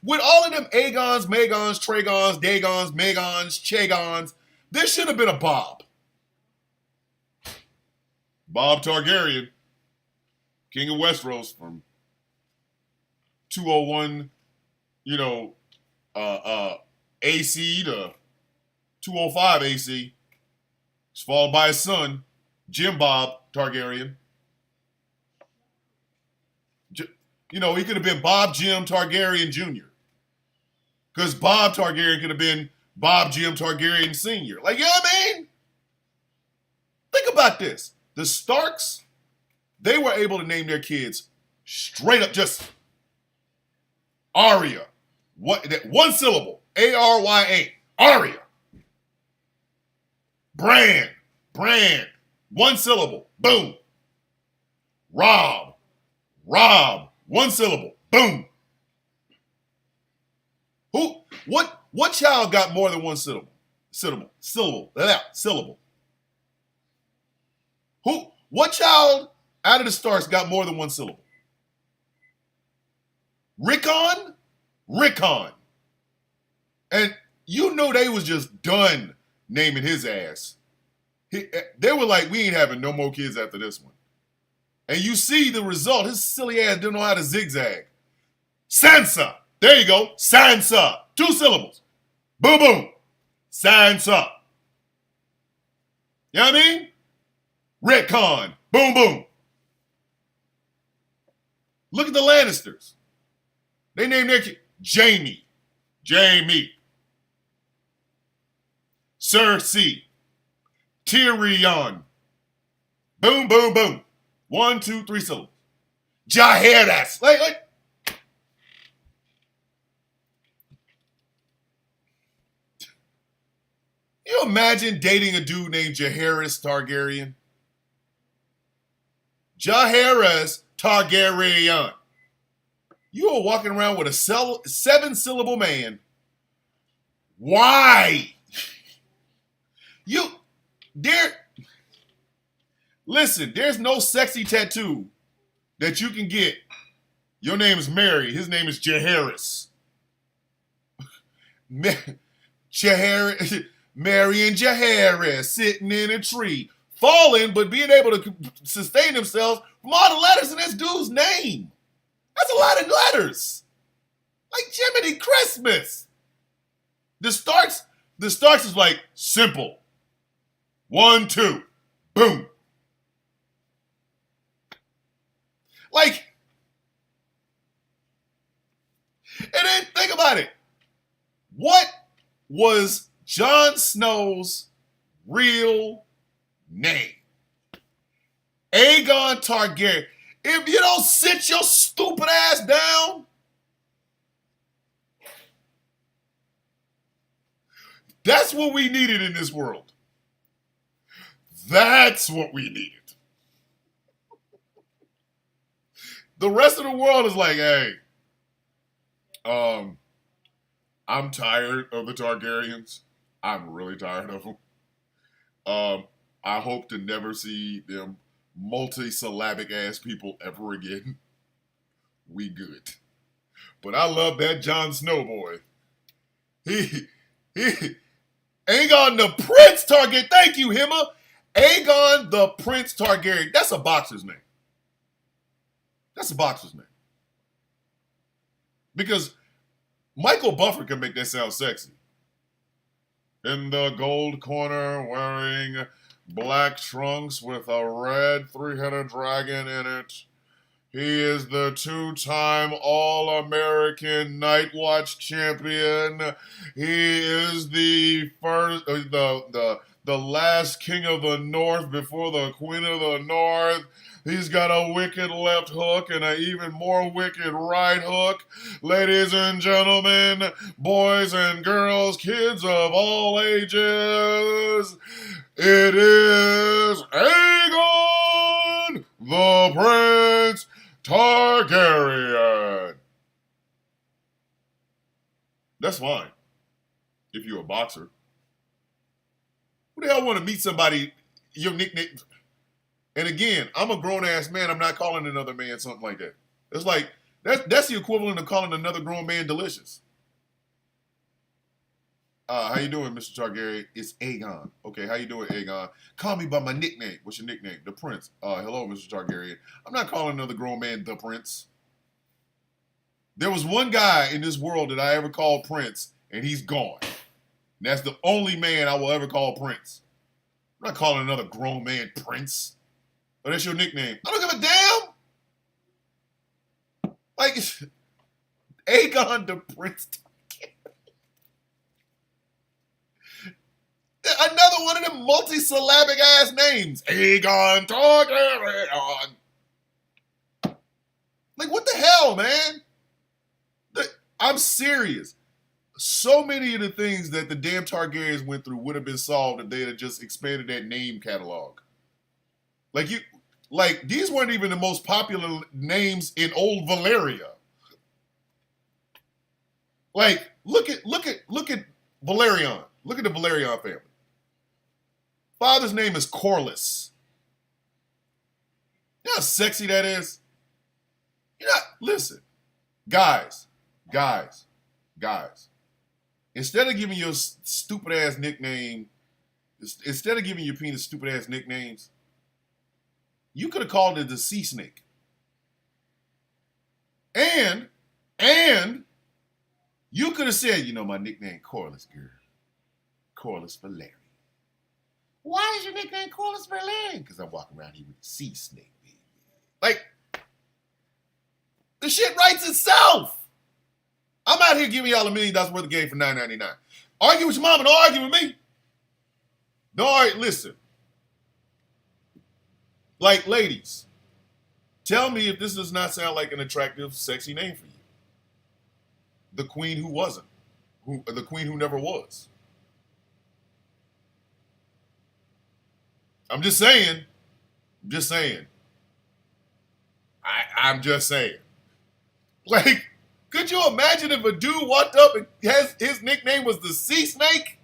With all of them Aegons, Magons, Tragons, Dagons, Magons, Chagons, there should have been a Bob. Bob Targaryen, king of Westeros from 201, AC to 205 AC. He's followed by his son, Jim Bob Targaryen. You know, he could have been Bob Jim Targaryen Jr. Because Bob Targaryen could have been Bob Jim Targaryen Sr. Like, you know what I mean? Think about this. The Starks, they were able to name their kids straight up just Arya. One syllable. Arya. Arya. Bran. One syllable. Boom. Robb. One syllable. Boom. What child got more than one syllable? Syllable. What child out of the Starks got more than one syllable? Rickon. And you know they was just done naming his ass. They were like, we ain't having no more kids after this one. And you see the result. His silly ass didn't know how to zigzag. Sansa. There you go. Sansa. 2 syllables. Boom, boom. Sansa. You know what I mean? Rickon. Boom, boom. Look at the Lannisters. They named their kid Jaime. Cersei. Tyrion. Boom, boom, boom. 1, 2, 3 syllables. Jaehaerys. Like. You imagine dating a dude named Jaehaerys Targaryen? Jaehaerys Targaryen. You are walking around with a 7-syllable man. Why? Listen, there's no sexy tattoo that you can get. Your name is Mary. His name is Jaehaerys. Mary and Jaehaerys sitting in a tree, falling, but being able to sustain themselves from all the letters in this dude's name. That's a lot of letters. Like Jiminy Christmas. The Starks is like simple. 1, 2, boom. Like, and then think about it. What was Jon Snow's real name? Aegon Targaryen. If you don't sit your stupid ass down, that's what we needed in this world. That's what we needed. The rest of the world is like, hey, I'm tired of the Targaryens. I'm really tired of them. I hope to never see them multi-syllabic ass people ever again. We good. But I love that Jon Snow boy. He Aegon the Prince Targaryen. Thank you, Himma. Aegon the Prince Targaryen. That's a boxer's name. Because Michael Buffer can make that sound sexy. In the gold corner, wearing black trunks with a red 3-headed dragon in it. He is the 2-time All-American Night Watch champion. He is the first, the last king of the North before the Queen of the North. He's got a wicked left hook and an even more wicked right hook. Ladies and gentlemen, boys and girls, kids of all ages, it is Aegon the Prince Targaryen. That's fine if you're a boxer. Who the hell want to meet somebody, your nickname? And again, I'm a grown-ass man. I'm not calling another man something like that. It's like, that's the equivalent of calling another grown man delicious. How you doing, Mr. Targaryen? It's Aegon. Okay, how you doing, Aegon? Call me by my nickname. What's your nickname? The Prince. Hello, Mr. Targaryen. I'm not calling another grown man the Prince. There was one guy in this world that I ever called Prince, and he's gone. And that's the only man I will ever call Prince. I'm not calling another grown man Prince. But that's your nickname. I don't give a damn. Like, Aegon the Prince. Another one of them multi-syllabic ass names. Aegon Targaryen. Like, what the hell, man? I'm serious. So many of the things that the damn Targaryens went through would have been solved if they had just expanded that name catalog. Like these weren't even the most popular names in old Valyria. Like, look at Valerion. Look at the Valerion family. Father's name is Corlys. You know how sexy that is? You know, listen, guys. Instead of giving your stupid ass nickname, instead of giving your penis stupid ass nicknames, you could have called it the Sea Snake. And you could have said, you know, my nickname Corlys, girl. Corlys Velaryon. Why is your nickname Corlys Velaryon? Because I'm walking around here with the Sea Snake, baby. Like, the shit writes itself. I'm out here giving y'all $1 million worth of game for $9.99. Argue with your mama, don't argue with me. Don't argue, listen. Like, ladies, tell me if this does not sound like an attractive, sexy name for you. The queen who wasn't. The queen who never was. I'm just saying. I'm just saying. Like, could you imagine if a dude walked up and his nickname was the Sea Snake?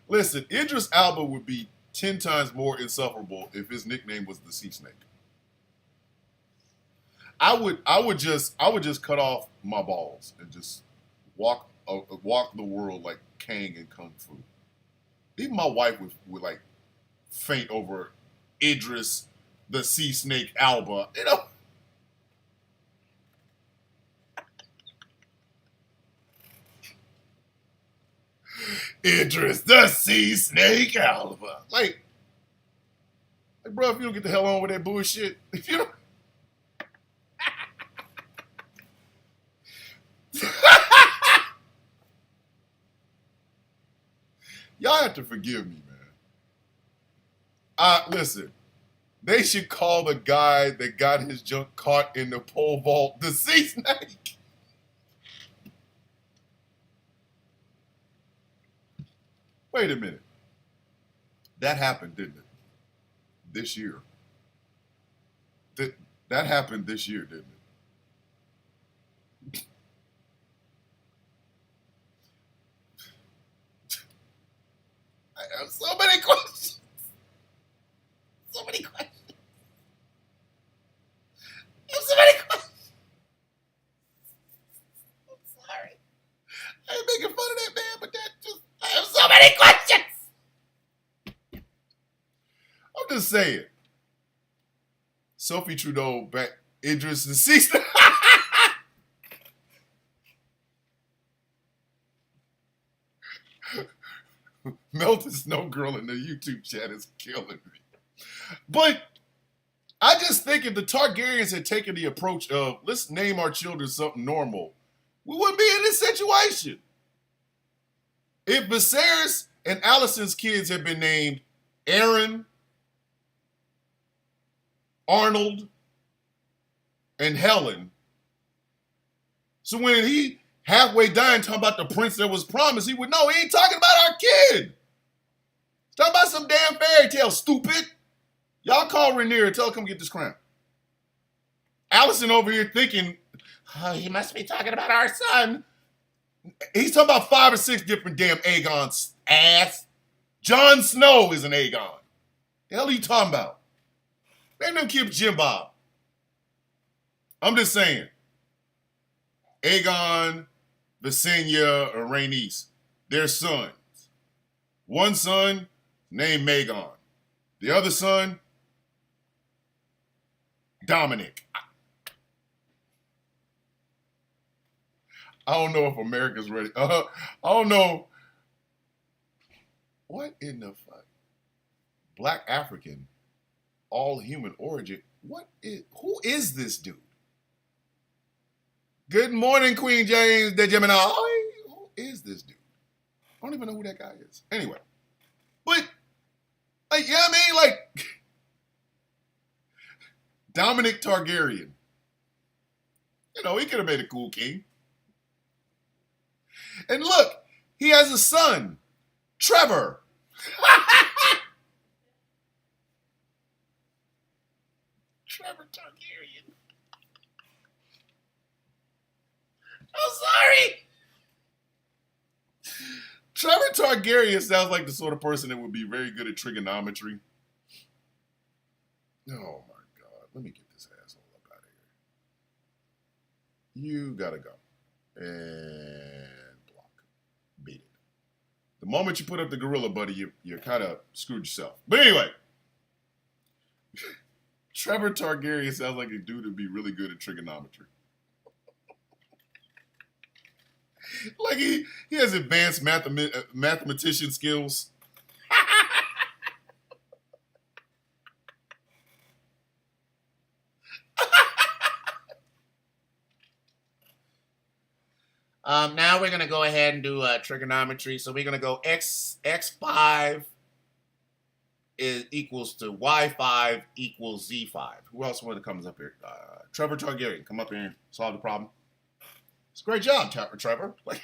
Listen, Idris Elba would be 10 times more insufferable if his nickname was the Sea Snake. I would just cut off my balls and just walk the world like Kang in Kung Fu. Even my wife would like faint over Idris the Sea Snake Elba, you know. Idris the Sea Snake Elba. Like, bro, if you don't get the hell on with that bullshit, if you don't. Y'all have to forgive me, man. Listen, they should call the guy that got his junk caught in the pole vault the Sea Snake. Wait a minute. That happened, didn't it? This year. That happened this year, didn't it? I have so many questions. So many questions. I have so many questions. I'm sorry. I ain't making fun of that man, but I have so many questions. I'm just saying. Sophie Trudeau back Idris the Sea Snake. Melted Snow Girl in the YouTube chat is killing me. But I just think if the Targaryens had taken the approach of let's name our children something normal, we wouldn't be in this situation. If Viserys and Alicent's kids had been named Aaron, Arnold, and Helen, so when he halfway dying talking about the prince that was promised, he would know he ain't talking about our kid. He's talking about some damn fairy tale, stupid. Y'all call Rhaenyra and tell her come get this crown. Alicent over here thinking, oh, he must be talking about our son. He's talking about 5 or 6 different damn Aegons, ass. Jon Snow is an Aegon. The hell are you talking about? Name them kids Jim Bob. I'm just saying. Aegon, Visenya, and Rhaenys, their sons. One son named Magon. The other son, Dominic. I don't know if America's ready. I don't know. What in the fuck? Black African, all human origin. Who is this dude? Good morning, Queen James, the Gemini. Who is this dude? I don't even know who that guy is. Anyway, but like, yeah, I mean, like Dominic Targaryen. You know, he could have made a cool king. And look, he has a son, Trevor. Trevor Targaryen. I'm sorry. Trevor Targaryen sounds like the sort of person that would be very good at trigonometry. Oh my God. Let me get this asshole up out of here. You gotta go. And block. Beat it. The moment you put up the gorilla, buddy, you kind of screwed yourself. But anyway. Trevor Targaryen sounds like a dude who'd be really good at trigonometry. Like he has advanced mathematician skills. Now we're gonna go ahead and do trigonometry. So we're gonna go x5 is equals to y5 equals z5. Who else comes up here? Trevor Targaryen, come up here and solve the problem. It's a great job, Trevor. Like,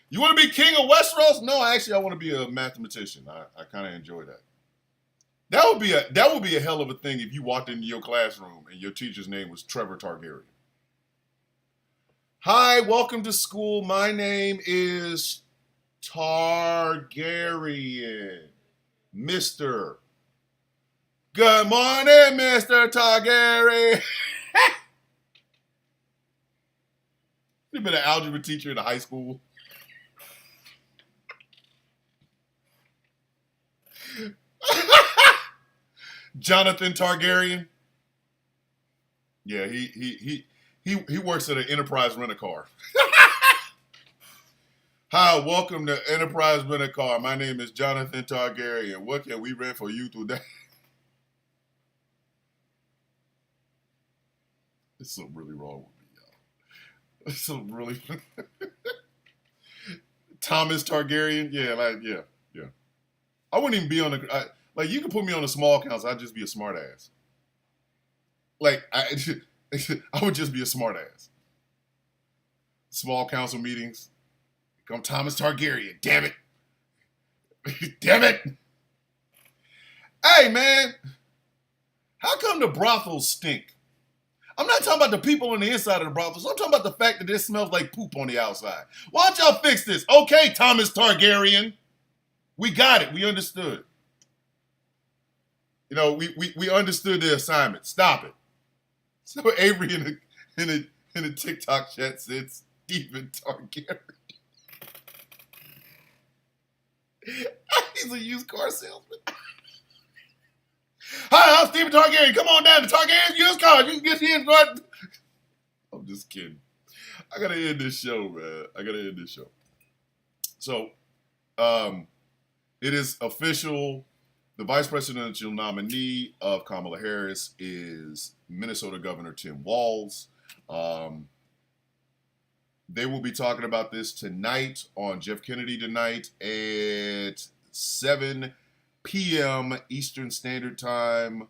you want to be king of Westeros? No, actually, I want to be a mathematician. I kind of enjoy that. That would be a hell of a thing if you walked into your classroom and your teacher's name was Trevor Targaryen. Hi, welcome to school. My name is Targaryen. Mr. Good morning, Mr. Targaryen. You've been an algebra teacher in a high school. Jonathan Targaryen. Yeah, he works at an Enterprise Rent-A-Car. Hi, welcome to Enterprise Rent-A-Car. My name is Jonathan Targaryen. What can we rent for you today? There's something really wrong with me, y'all. There's something really... Thomas Targaryen? Yeah. I wouldn't even be on the... like, you could put me on a small council, I'd just be a smart ass. Like, I would just be a smart ass. Small council meetings. Come Thomas Targaryen. Damn it. Damn it. Hey, man. How come the brothels stink? I'm not talking about the people on the inside of the brothels. I'm talking about the fact that it smells like poop on the outside. Why don't y'all fix this? Okay, Thomas Targaryen. We got it. We understood. You know, we understood the assignment. Stop it. So Avery in a TikTok chat said Stephen Targaryen. He's a used car salesman. Hi, I'm Stephen Targaryen. Come on down to Targaryen's used cars. You can get here and start. I'm just kidding. I gotta end this show, man. So, it is official. The vice presidential nominee of Kamala Harris is Minnesota Governor Tim Walz. They will be talking about this tonight on Jeff Kennedy Tonight at 7 p.m. Eastern Standard Time,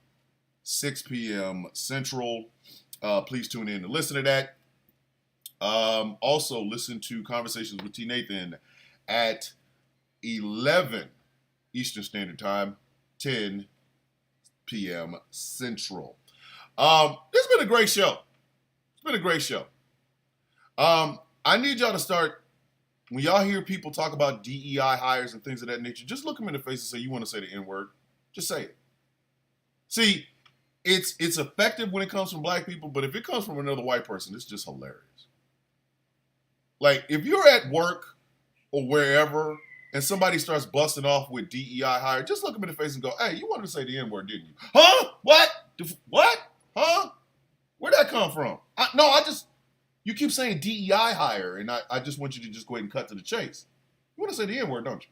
6 p.m. Central. Please tune in to listen to that. Also, listen to Conversations with T. Nathan at 11 Eastern Standard Time, 10 p.m. Central. It's been a great show. I need y'all to start, when y'all hear people talk about DEI hires and things of that nature, just look them in the face and say, you want to say the N-word? Just say it. See, it's effective when it comes from black people, but if it comes from another white person, it's just hilarious. Like, if you're at work or wherever and somebody starts busting off with DEI hire, just look them in the face and go, hey, you wanted to say the N-word, didn't you? Huh? What? What? Huh? Where'd that come from? I just... You keep saying DEI hire, and I just want you to just go ahead and cut to the chase. You want to say the N word, don't you?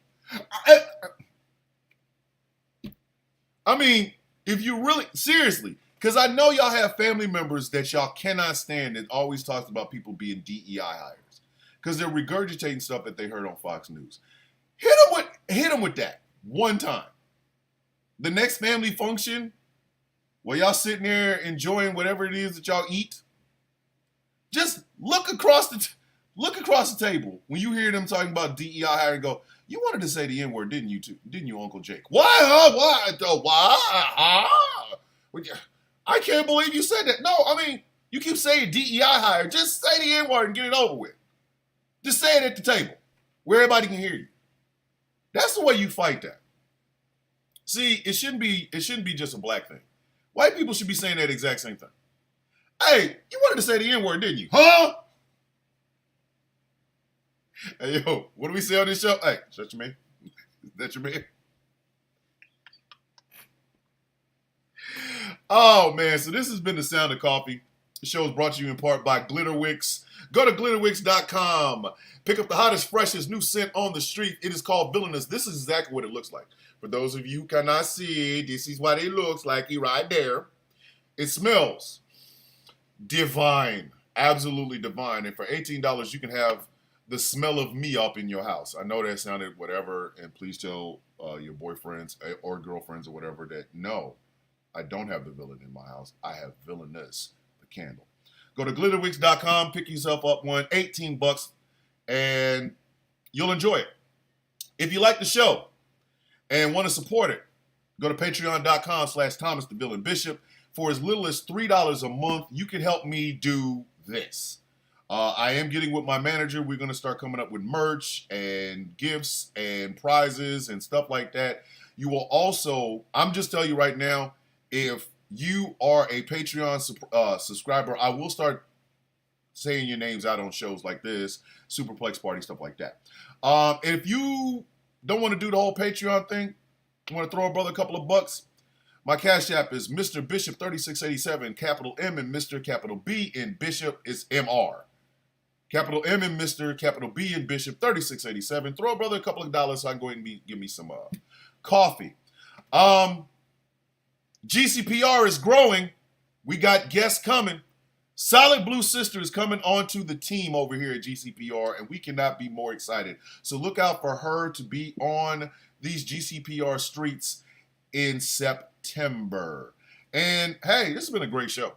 I mean, if you really, seriously, because I know y'all have family members that y'all cannot stand that always talks about people being DEI hires because they're regurgitating stuff that they heard on Fox News. Hit them with that one time. The next family function, while y'all sitting there enjoying whatever it is that y'all eat, just look across the table when you hear them talking about DEI hire and go, you wanted to say the N word, didn't you? Didn't you, Uncle Jake? Why? Why? I can't believe you said that. No, I mean, you keep saying DEI hire. Just say the N word and get it over with. Just say it at the table where everybody can hear you. That's the way you fight that. See, it shouldn't be just a black thing. White people should be saying that exact same thing. Hey, you wanted to say the N word, didn't you? Huh? Hey, yo, what do we say on this show? Hey, is that your man? Is that your man? Oh, man. So this has been The Sound of Coffee. The show is brought to you in part by Glitterwix. Go to glitterwix.com. Pick up the hottest, freshest new scent on the street. It is called Villainous. This is exactly what it looks like. For those of you who cannot see, this is what it looks like right there. It smells divine. Absolutely divine. And for $18, you can have the smell of me up in your house. I know that sounded whatever, and please tell your boyfriends or girlfriends or whatever that no, I don't have the villain in my house. I have Villainous, the candle. Go to glitterwix.com, pick yourself up one, $18, and you'll enjoy it. If you like the show and want to support it, go to patreon.com/Thomas the Villain Bishop. For as little as $3 a month, you can help me do this. I am getting with my manager. We're going to start coming up with merch and gifts and prizes and stuff like that. You will also, I'm just telling you right now, if you are a Patreon subscriber, I will start saying your names out on shows like this, Superplex Party, stuff like that. If you don't want to do the whole Patreon thing, you want to throw a brother a couple of bucks, my Cash App is Mr. Bishop 3687, capital M in Mr., capital B in Bishop is MR. Capital M in Mr., capital B in Bishop 3687. Throw a brother a couple of dollars so I can go ahead and give me some coffee. GCPR is growing. We got guests coming. Solid Blue Sister is coming onto the team over here at GCPR, and we cannot be more excited. So look out for her to be on these GCPR streets in September. And hey, this has been a great show.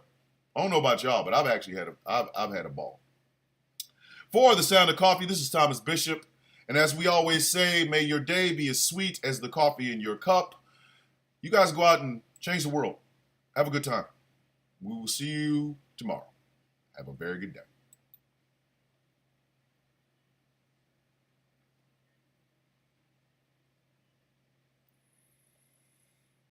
I don't know about y'all, but I've actually had a ball. For The Sound of Coffee, this is Thomas Bishop. And as we always say, may your day be as sweet as the coffee in your cup. You guys go out and change the world. Have a good time. We will see you tomorrow. Have a very good day.